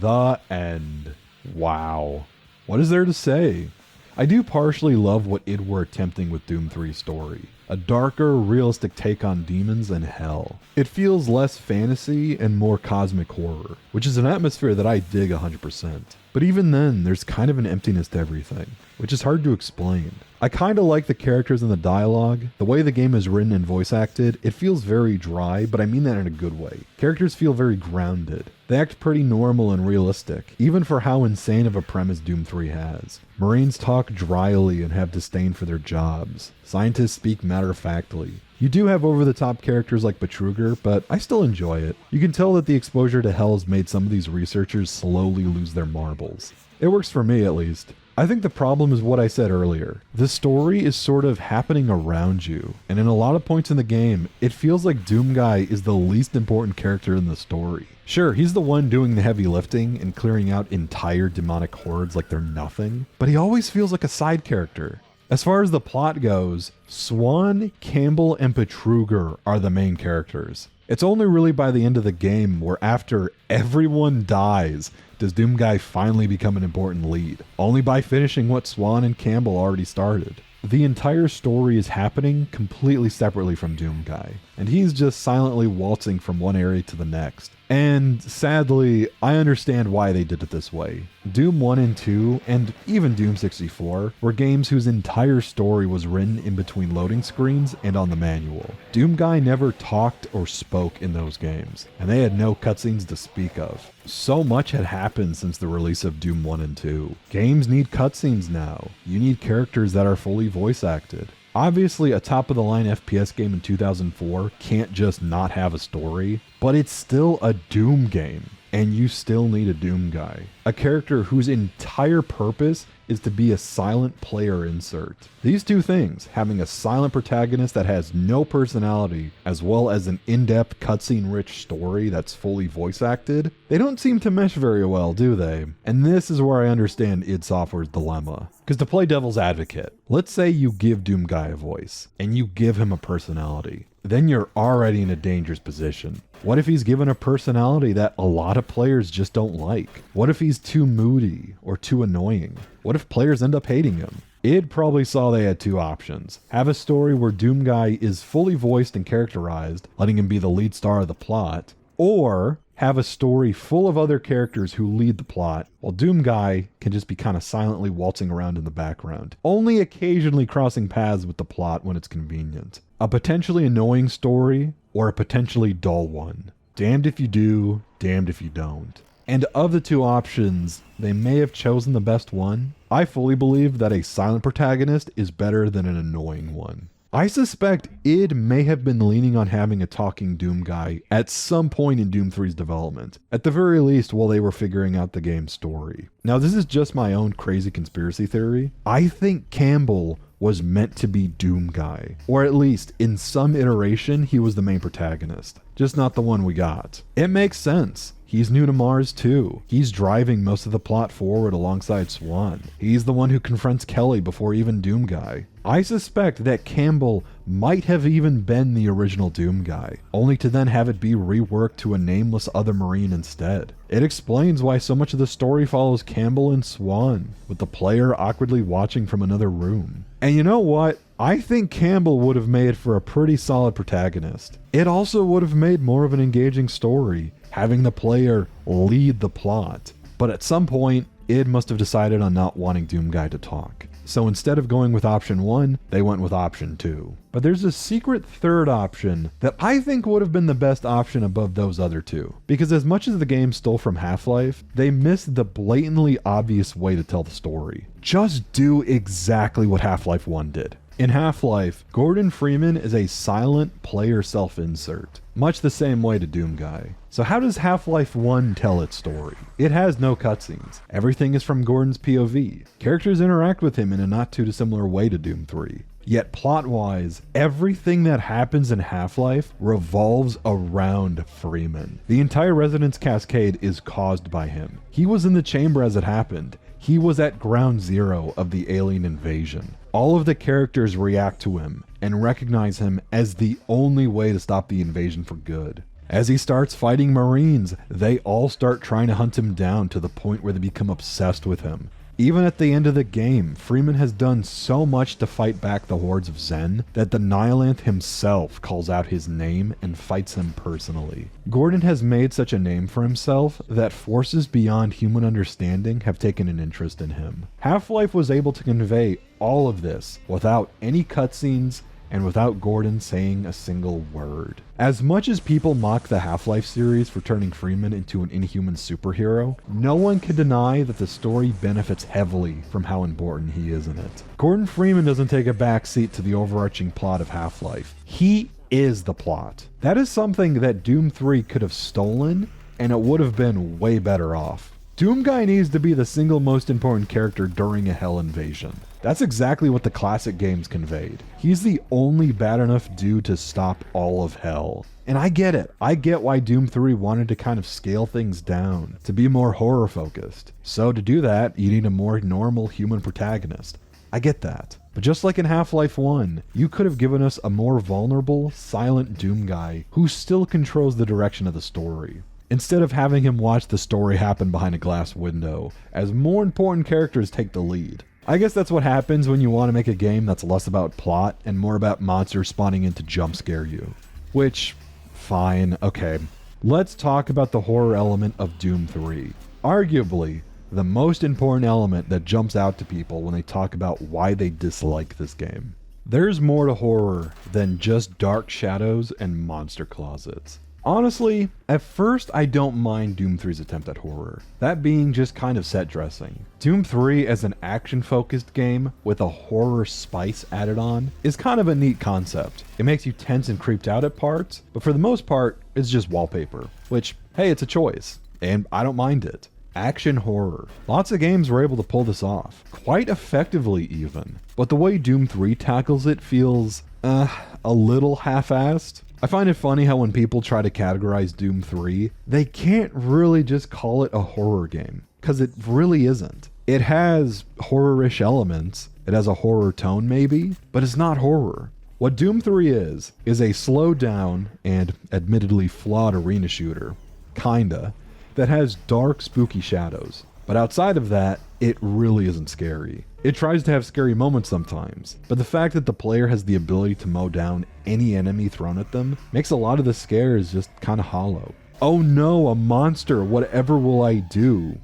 The end. Wow. What is there to say? I do partially love what id were attempting with Doom 3's story. A darker, realistic take on demons and hell. It feels less fantasy and more cosmic horror, which is an atmosphere that I dig 100%. But even then, there's kind of an emptiness to everything, which is hard to explain. I kinda like the characters and the dialogue. The way the game is written and voice acted, it feels very dry, but I mean that in a good way. Characters feel very grounded. They act pretty normal and realistic, even for how insane of a premise Doom 3 has. Marines talk dryly and have disdain for their jobs. Scientists speak matter-of-factly. You do have over-the-top characters like Betruger, but I still enjoy it. You can tell that the exposure to hell has made some of these researchers slowly lose their marbles. It works for me, at least. I think the problem is what I said earlier. The story is sort of happening around you, and in a lot of points in the game, it feels like Doomguy is the least important character in the story. Sure, he's the one doing the heavy lifting and clearing out entire demonic hordes like they're nothing, but he always feels like a side character. As far as the plot goes, Swan, Campbell, and Betruger are the main characters. It's only really by the end of the game where after everyone dies does Doomguy finally become an important lead, only by finishing what Swan and Campbell already started. The entire story is happening completely separately from Doomguy, and he's just silently waltzing from one area to the next. And sadly, I understand why they did it this way. Doom 1 and 2, and even Doom 64, were games whose entire story was written in between loading screens and on the manual. Doomguy never talked or spoke in those games, and they had no cutscenes to speak of. So much had happened since the release of Doom 1 and 2. Games need cutscenes now. You need characters that are fully voice acted. Obviously, a top-of-the-line FPS game in 2004 can't just not have a story, but it's still a Doom game, and you still need a Doomguy. A character whose entire purpose is to be a silent player insert. These two things, having a silent protagonist that has no personality, as well as an in-depth cutscene-rich story that's fully voice-acted, they don't seem to mesh very well, do they? And this is where I understand id Software's dilemma. Because to play devil's advocate, let's say you give Doomguy a voice, and you give him a personality. Then you're already in a dangerous position. What if he's given a personality that a lot of players just don't like? What if he's too moody or too annoying? What if players end up hating him? id probably saw they had two options. Have a story where Doomguy is fully voiced and characterized, letting him be the lead star of the plot, or have a story full of other characters who lead the plot, while Doomguy can just be kind of silently waltzing around in the background, only occasionally crossing paths with the plot when it's convenient. A potentially annoying story, or a potentially dull one. Damned if you do, damned if you don't. And of the two options, they may have chosen the best one. I fully believe that a silent protagonist is better than an annoying one. I suspect id may have been leaning on having a talking Doomguy at some point in Doom 3's development, at the very least while they were figuring out the game's story. Now, this is just my own crazy conspiracy theory. I think Campbell was meant to be Doomguy, or at least in some iteration he was the main protagonist, just not the one we got. It makes sense. He's new to Mars too. He's driving most of the plot forward alongside Swan. He's the one who confronts Kelly before even Doomguy. I suspect that Campbell might have even been the original Doomguy, only to then have it be reworked to a nameless other Marine instead. It explains why so much of the story follows Campbell and Swan, with the player awkwardly watching from another room. And you know what? I think Campbell would have made for a pretty solid protagonist. It also would have made more of an engaging story, having the player lead the plot. But at some point, id must have decided on not wanting Doomguy to talk. So instead of going with option 1, they went with option 2. But there's a secret third option that I think would have been the best option above those other two. Because as much as the game stole from Half-Life, they missed the blatantly obvious way to tell the story. Just do exactly what Half-Life 1 did. In Half-Life, Gordon Freeman is a silent player self-insert, much the same way to Doomguy. So how does Half-Life 1 tell its story? It has no cutscenes. Everything is from Gordon's POV. Characters interact with him in a not too dissimilar way to Doom 3. Yet plot-wise, everything that happens in Half-Life revolves around Freeman. The entire Resonance Cascade is caused by him. He was in the chamber as it happened. He was at ground zero of the alien invasion. All of the characters react to him and recognize him as the only way to stop the invasion for good. As he starts fighting Marines, they all start trying to hunt him down to the point where they become obsessed with him. Even at the end of the game, Freeman has done so much to fight back the hordes of Zen that the Nihilanth himself calls out his name and fights him personally. Gordon has made such a name for himself that forces beyond human understanding have taken an interest in him. Half-Life was able to convey all of this without any cutscenes and without Gordon saying a single word. As much as people mock the Half-Life series for turning Freeman into an inhuman superhero, no one can deny that the story benefits heavily from how important he is in it. Gordon Freeman doesn't take a backseat to the overarching plot of Half-Life. He is the plot. That is something that Doom 3 could have stolen, and it would have been way better off. Doom Guy needs to be the single most important character during a Hell invasion. That's exactly what the classic games conveyed. He's the only bad enough dude to stop all of Hell. And I get it. I get why Doom 3 wanted to kind of scale things down, to be more horror focused. So to do that, you need a more normal human protagonist. I get that. But just like in Half-Life 1, you could have given us a more vulnerable, silent Doom Guy who still controls the direction of the story, instead of having him watch the story happen behind a glass window, as more important characters take the lead. I guess that's what happens when you want to make a game that's less about plot and more about monsters spawning in to jump scare you. Which, fine, okay. Let's talk about the horror element of Doom 3. Arguably, the most important element that jumps out to people when they talk about why they dislike this game. There's more to horror than just dark shadows and monster closets. Honestly, at first I don't mind Doom 3's attempt at horror, that being just kind of set dressing. Doom 3 as an action-focused game with a horror spice added on is kind of a neat concept. It makes you tense and creeped out at parts, but for the most part, it's just wallpaper, which, hey, it's a choice, and I don't mind it. Action horror. Lots of games were able to pull this off, quite effectively even, but the way Doom 3 tackles it feels, a little half-assed. I find it funny how when people try to categorize Doom 3, they can't really just call it a horror game, because it really isn't. It has horror-ish elements, it has a horror tone maybe, but it's not horror. What Doom 3 is a slowed down and admittedly flawed arena shooter, kinda, that has dark, spooky shadows. But outside of that, it really isn't scary. It tries to have scary moments sometimes, but the fact that the player has the ability to mow down any enemy thrown at them makes a lot of the scares just kinda hollow. Oh no, a monster, whatever will I do?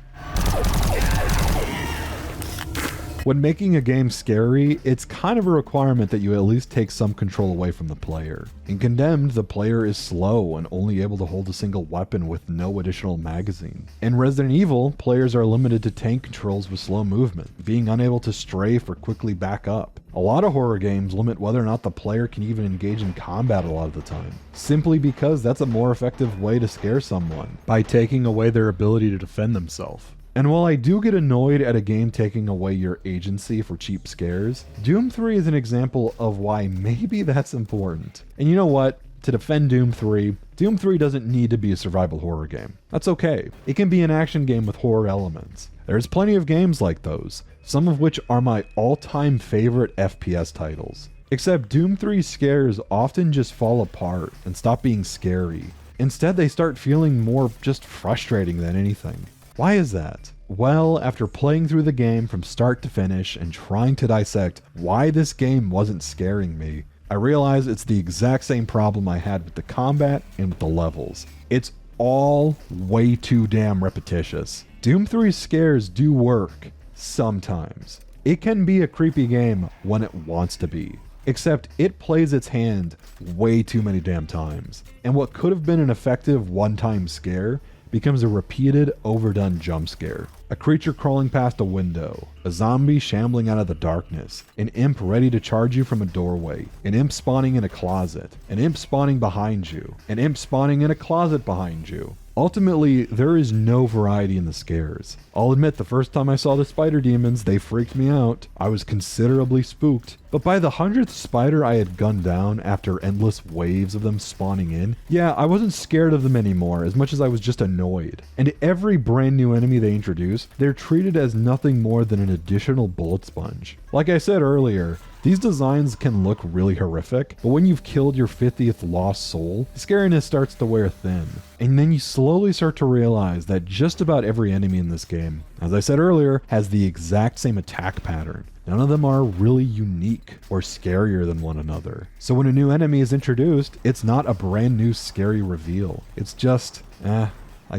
When making a game scary, it's kind of a requirement that you at least take some control away from the player. In Condemned, the player is slow and only able to hold a single weapon with no additional magazine. In Resident Evil, players are limited to tank controls with slow movement, being unable to strafe or quickly back up. A lot of horror games limit whether or not the player can even engage in combat a lot of the time, simply because that's a more effective way to scare someone, by taking away their ability to defend themselves. And while I do get annoyed at a game taking away your agency for cheap scares, Doom 3 is an example of why maybe that's important. And you know what? To defend Doom 3 doesn't need to be a survival horror game. That's okay. It can be an action game with horror elements. There's plenty of games like those, some of which are my all-time favorite FPS titles. Except Doom 3's scares often just fall apart and stop being scary. Instead, they start feeling more just frustrating than anything. Why is that? Well, after playing through the game from start to finish and trying to dissect why this game wasn't scaring me, I realize it's the exact same problem I had with the combat and with the levels. It's all way too damn repetitious. Doom 3 scares do work, sometimes. It can be a creepy game when it wants to be, except it plays its hand way too many damn times. And what could have been an effective one-time scare becomes a repeated, overdone jump scare. A creature crawling past a window, a zombie shambling out of the darkness, an imp ready to charge you from a doorway, an imp spawning in a closet, an imp spawning behind you, an imp spawning in a closet behind you. Ultimately, there is no variety in the scares. I'll admit the first time I saw the spider demons, they freaked me out. I was considerably spooked. But by the 100th spider I had gunned down after endless waves of them spawning in, yeah, I wasn't scared of them anymore as much as I was just annoyed. And every brand new enemy they introduce, they're treated as nothing more than an additional bullet sponge. Like I said earlier, These designs can look really horrific, but when you've killed your 50th lost soul, the scariness starts to wear thin. And then you slowly start to realize that just about every enemy in this game, as I said earlier, has the exact same attack pattern. None of them are really unique or scarier than one another. So when a new enemy is introduced, it's not a brand new scary reveal. It's just, I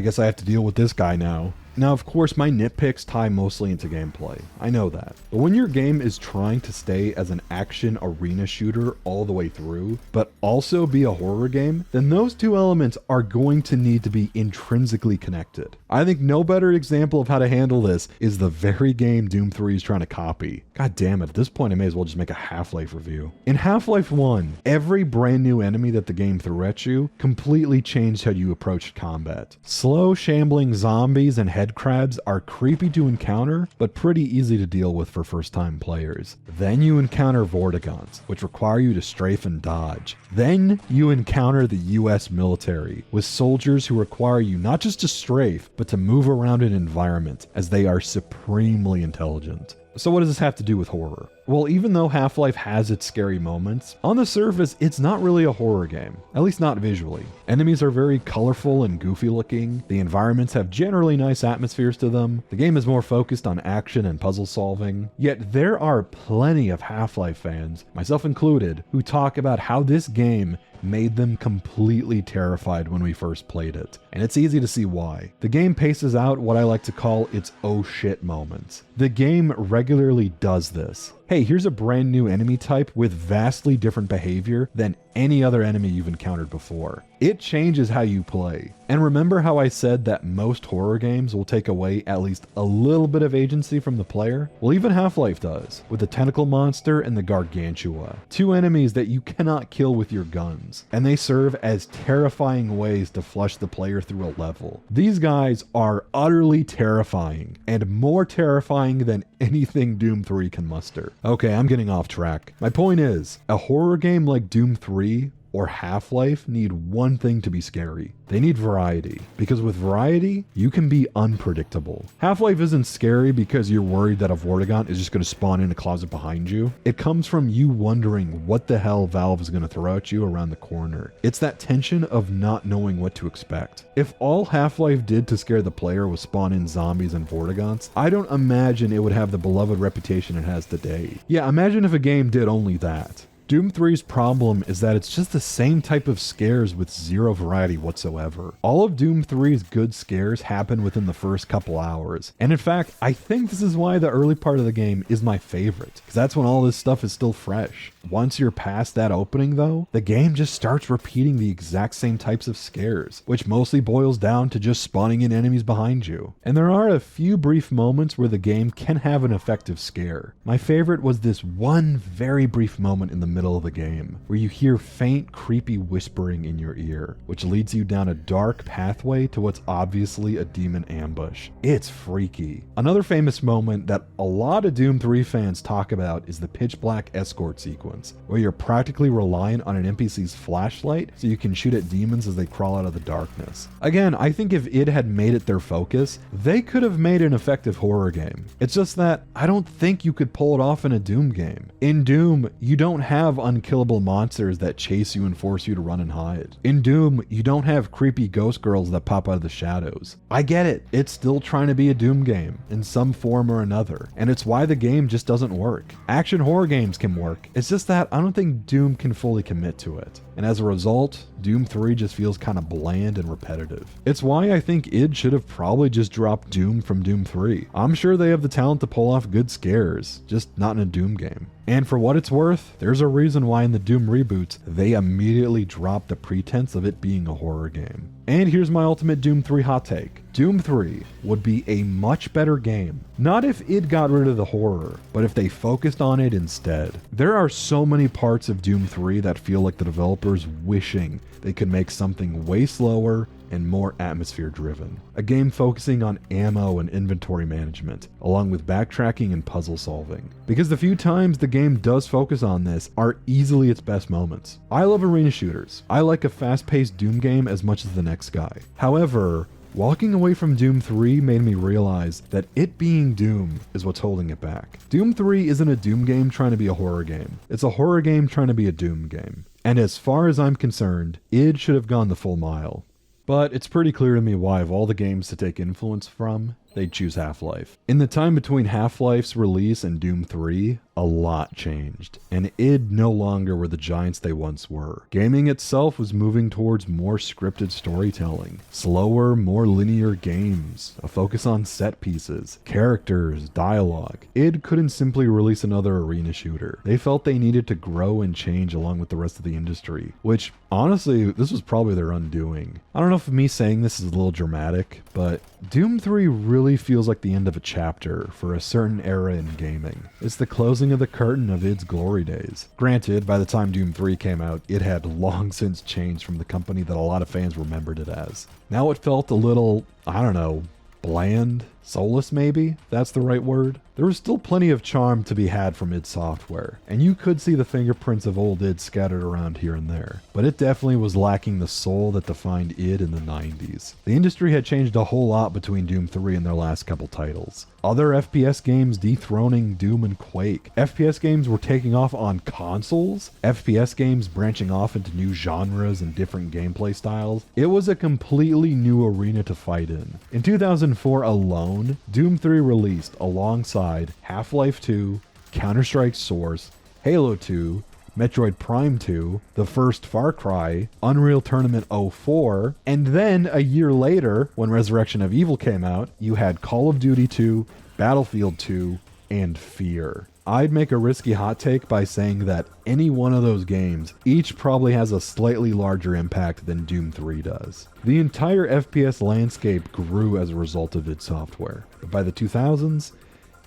guess I have to deal with this guy now. Now, of course, my nitpicks tie mostly into gameplay. I know that. But when your game is trying to stay as an action arena shooter all the way through, but also be a horror game, then those two elements are going to need to be intrinsically connected. I think no better example of how to handle this is the very game Doom 3 is trying to copy. God damn it, at this point I may as well just make a Half-Life review. In Half-Life 1, every brand new enemy that the game threw at you completely changed how you approached combat. Slow, shambling zombies and head crabs are creepy to encounter, but pretty easy to deal with for first-time players. Then you encounter Vortigaunts, which require you to strafe and dodge. Then you encounter the US military, with soldiers who require you not just to strafe, but to move around an environment, as they are supremely intelligent. So what does this have to do with horror? Well, even though Half-Life has its scary moments, on the surface, it's not really a horror game, at least not visually. Enemies are very colorful and goofy looking, the environments have generally nice atmospheres to them, the game is more focused on action and puzzle solving, yet there are plenty of Half-Life fans, myself included, who talk about how this game made them completely terrified when we first played it. And it's easy to see why. The game paces out what I like to call its oh shit moments. The game regularly does this. Hey, here's a brand new enemy type with vastly different behavior than any other enemy you've encountered before. It changes how you play. And remember how I said that most horror games will take away at least a little bit of agency from the player? Well, even Half-Life does, with the tentacle monster and the Gargantua. Two enemies that you cannot kill with your guns, and they serve as terrifying ways to flush the player through a level. These guys are utterly terrifying, and more terrifying than anything Doom 3 can muster. Okay, I'm getting off track. My point is, a horror game like Doom 3 or Half-Life need one thing to be scary. They need variety, because with variety, you can be unpredictable. Half-Life isn't scary because you're worried that a Vortigaunt is just going to spawn in a closet behind you. It comes from you wondering what the hell Valve is going to throw at you around the corner. It's that tension of not knowing what to expect. If all Half-Life did to scare the player was spawn in zombies and Vortigaunts, I don't imagine it would have the beloved reputation it has today. Yeah, imagine if a game did only that. Doom 3's problem is that it's just the same type of scares with zero variety whatsoever. All of Doom 3's good scares happen within the first couple hours. And in fact, I think this is why the early part of the game is my favorite, because that's when all this stuff is still fresh. Once you're past that opening though, the game just starts repeating the exact same types of scares, which mostly boils down to just spawning in enemies behind you. And there are a few brief moments where the game can have an effective scare. My favorite was this one very brief moment in the middle of the game, where you hear faint, creepy whispering in your ear, which leads you down a dark pathway to what's obviously a demon ambush. It's freaky. Another famous moment that a lot of Doom 3 fans talk about is the pitch black escort sequence, where you're practically reliant on an NPC's flashlight so you can shoot at demons as they crawl out of the darkness. Again, I think if id had made it their focus, they could have made an effective horror game. It's just that I don't think you could pull it off in a Doom game. In Doom, you don't have unkillable monsters that chase you and force you to run and hide. In Doom, you don't have creepy ghost girls that pop out of the shadows. I get it, it's still trying to be a Doom game in some form or another, and it's why the game just doesn't work. Action horror games can work, it's just that I don't think Doom can fully commit to it. And as a result, Doom 3 just feels kind of bland and repetitive. It's why I think id should have probably just dropped Doom from Doom 3. I'm sure they have the talent to pull off good scares, just not in a Doom game. And for what it's worth, there's a reason why in the Doom reboots, they immediately dropped the pretense of it being a horror game. And here's my ultimate Doom 3 hot take. Doom 3 would be a much better game, not if id got rid of the horror, but if they focused on it instead. There are so many parts of Doom 3 that feel like the developers wishing they could make something way slower and more atmosphere driven. A game focusing on ammo and inventory management, along with backtracking and puzzle solving. Because the few times the game does focus on this are easily its best moments. I love arena shooters. I like a fast-paced Doom game as much as the next guy. However, Walking away from Doom 3 made me realize that it being Doom is what's holding it back. Doom 3 isn't a Doom game trying to be a horror game. It's a horror game trying to be a Doom game. And as far as I'm concerned, id should have gone the full mile. But it's pretty clear to me why, of all the games to take influence from, they'd choose Half-Life. In the time between Half-Life's release and Doom 3, a lot changed, and id no longer were the giants they once were. Gaming itself was moving towards more scripted storytelling, slower, more linear games, a focus on set pieces, characters, dialogue. Id couldn't simply release another arena shooter. They felt they needed to grow and change along with the rest of the industry, which, honestly, this was probably their undoing. I don't know if me saying this is a little dramatic, but Doom 3 really feels like the end of a chapter for a certain era in gaming. It's the closing of the curtain of id's glory days. Granted, by the time Doom 3 came out, it had long since changed from the company that a lot of fans remembered it as. Now it felt a little, I don't know, bland, soulless maybe, if that's the right word. There was still plenty of charm to be had from id Software, and you could see the fingerprints of old id scattered around here and there, but it definitely was lacking the soul that defined id in the 90s. The industry had changed a whole lot between Doom 3 and their last couple titles. Other FPS games dethroning Doom and Quake. FPS games were taking off on consoles. FPS games branching off into new genres and different gameplay styles. It was a completely new arena to fight in. In 2004 alone, Doom 3 released alongside Half-Life 2, Counter-Strike Source, Halo 2, Metroid Prime 2, the first Far Cry, Unreal Tournament 04, and then a year later, when Resurrection of Evil came out, you had Call of Duty 2, Battlefield 2, and Fear. I'd make a risky hot take by saying that any one of those games each probably has a slightly larger impact than Doom 3 does. The entire FPS landscape grew as a result of id Software, but by the 2000s,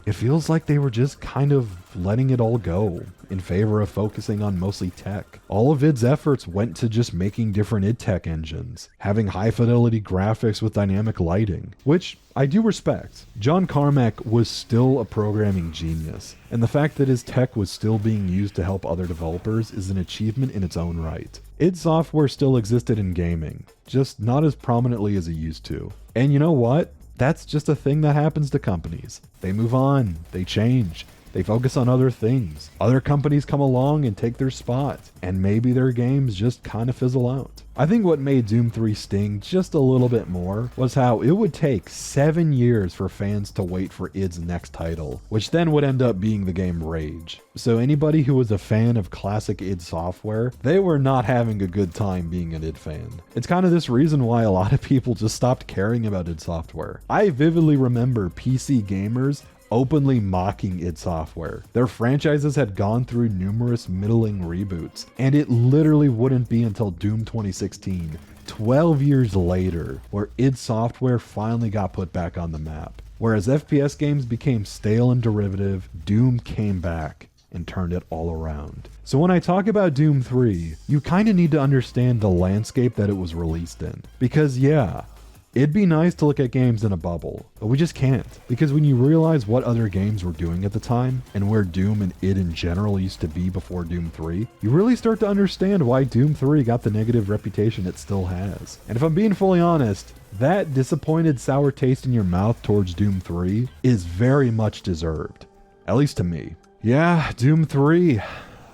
it feels like they were just kind of letting it all go in favor of focusing on mostly tech. All of id's efforts went to just making different id tech engines, having high fidelity graphics with dynamic lighting, which I do respect. John Carmack was still a programming genius, and the fact that his tech was still being used to help other developers is an achievement in its own right. id Software still existed in gaming, just not as prominently as it used to. And you know what? That's just a thing that happens to companies. They move on, they change, they focus on other things. Other companies come along and take their spot, and maybe their games just kind of fizzle out. I think what made Doom 3 sting just a little bit more was how it would take 7 years for fans to wait for id's next title, which then would end up being the game Rage. So anybody who was a fan of classic id Software, they were not having a good time being an id fan. It's kind of this reason why a lot of people just stopped caring about id Software. I vividly remember PC gamers openly mocking id Software. Their franchises had gone through numerous middling reboots, and it literally wouldn't be until Doom 2016, 12 years later, where id Software finally got put back on the map. Whereas FPS games became stale and derivative, Doom came back and turned it all around. So when I talk about Doom 3, you kind of need to understand the landscape that it was released in. Because yeah, it'd be nice to look at games in a bubble, but we just can't. Because when you realize what other games were doing at the time, and where Doom and id in general used to be before Doom 3, you really start to understand why Doom 3 got the negative reputation it still has. And if I'm being fully honest, that disappointed sour taste in your mouth towards Doom 3 is very much deserved. At least to me. Yeah, Doom 3.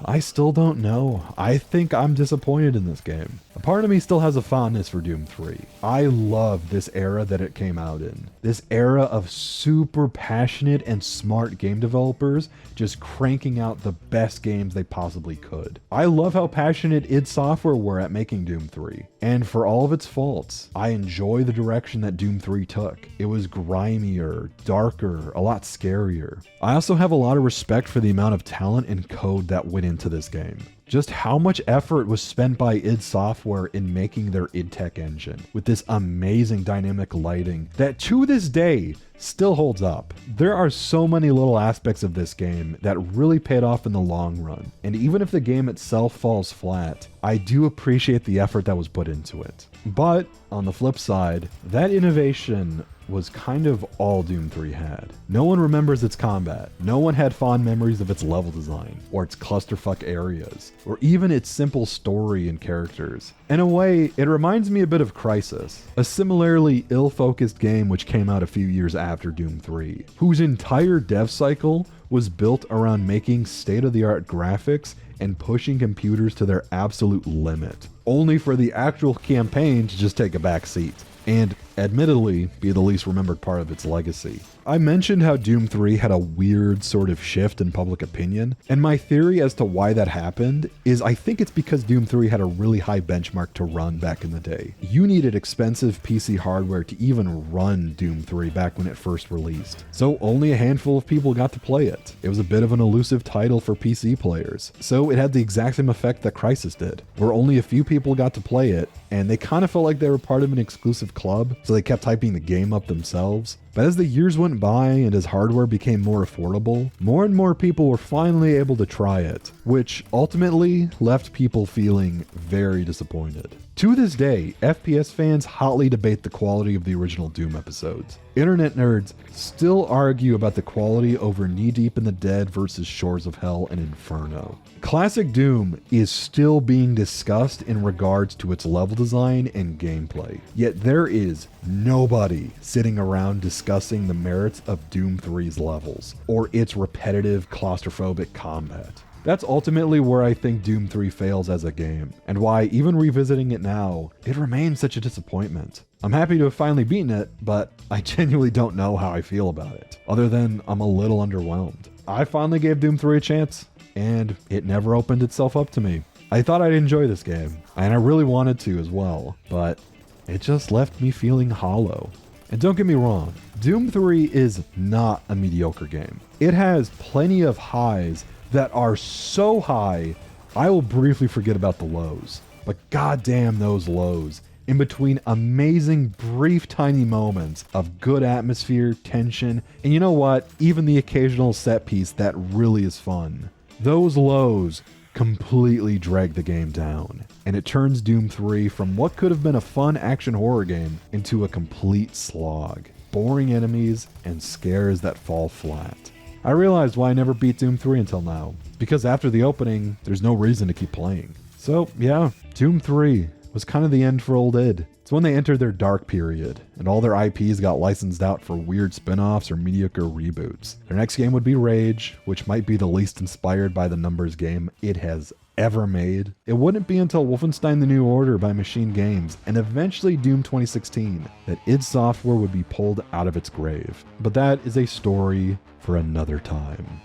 I still don't know. I think I'm disappointed in this game. A part of me still has a fondness for Doom 3. I love this era that it came out in. This era of super passionate and smart game developers just cranking out the best games they possibly could. I love how passionate id Software were at making Doom 3. And for all of its faults, I enjoy the direction that Doom 3 took. It was grimier, darker, a lot scarier. I also have a lot of respect for the amount of talent and code that went into this game. Just how much effort was spent by id Software in making their id tech engine with this amazing dynamic lighting that to this day still holds up. There are so many little aspects of this game that really paid off in the long run, and even if the game itself falls flat, I do appreciate the effort that was put into it. But on the flip side, that innovation was kind of all Doom 3 had. No one remembers its combat, no one had fond memories of its level design, or its clusterfuck areas, or even its simple story and characters. In a way, it reminds me a bit of Crysis, a similarly ill-focused game which came out a few years after Doom 3, whose entire dev cycle was built around making state-of-the-art graphics and pushing computers to their absolute limit, only for the actual campaign to just take a back seat, and admittedly be the least remembered part of its legacy. I mentioned how Doom 3 had a weird sort of shift in public opinion, and my theory as to why that happened is I think it's because Doom 3 had a really high benchmark to run back in the day. You needed expensive PC hardware to even run Doom 3 back when it first released, so only a handful of people got to play it. It was a bit of an elusive title for PC players, so it had the exact same effect that Crysis did, where only a few people got to play it, and they kind of felt like they were part of an exclusive club, so they kept hyping the game up themselves. But as the years went by and as hardware became more affordable, more and more people were finally able to try it, which ultimately left people feeling very disappointed. To this day, FPS fans hotly debate the quality of the original Doom episodes. Internet nerds still argue about the quality over Knee Deep in the Dead versus Shores of Hell and Inferno. Classic Doom is still being discussed in regards to its level design and gameplay, yet there is nobody sitting around discussing the merits of Doom 3's levels, or its repetitive claustrophobic combat. That's ultimately where I think Doom 3 fails as a game, and why, even revisiting it now, it remains such a disappointment. I'm happy to have finally beaten it, but I genuinely don't know how I feel about it, other than I'm a little underwhelmed. I finally gave Doom 3 a chance, and it never opened itself up to me. I thought I'd enjoy this game, and I really wanted to as well, but it just left me feeling hollow. And don't get me wrong, Doom 3 is not a mediocre game. It has plenty of highs that are so high, I will briefly forget about the lows. But goddamn those lows. In between amazing, brief, tiny moments of good atmosphere, tension, and you know what? Even the occasional set piece that really is fun. Those lows completely drag the game down, and it turns Doom 3 from what could have been a fun action horror game into a complete slog. Boring enemies and scares that fall flat. I realized why I never beat Doom 3 until now. Because after the opening, there's no reason to keep playing. So yeah, Doom 3 was kind of the end for old id. It's when they entered their dark period, and all their IPs got licensed out for weird spin-offs or mediocre reboots. Their next game would be Rage, which might be the least inspired by the numbers game it has ever made. It wouldn't be until Wolfenstein: The New Order by Machine Games, and eventually Doom 2016, that id Software would be pulled out of its grave. But that is a story for another time.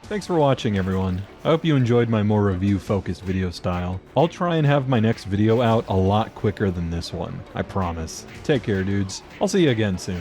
Thanks for watching, everyone. I hope you enjoyed my more review-focused video style. I'll try and have my next video out a lot quicker than this one, I promise. Take care, dudes. I'll see you again soon.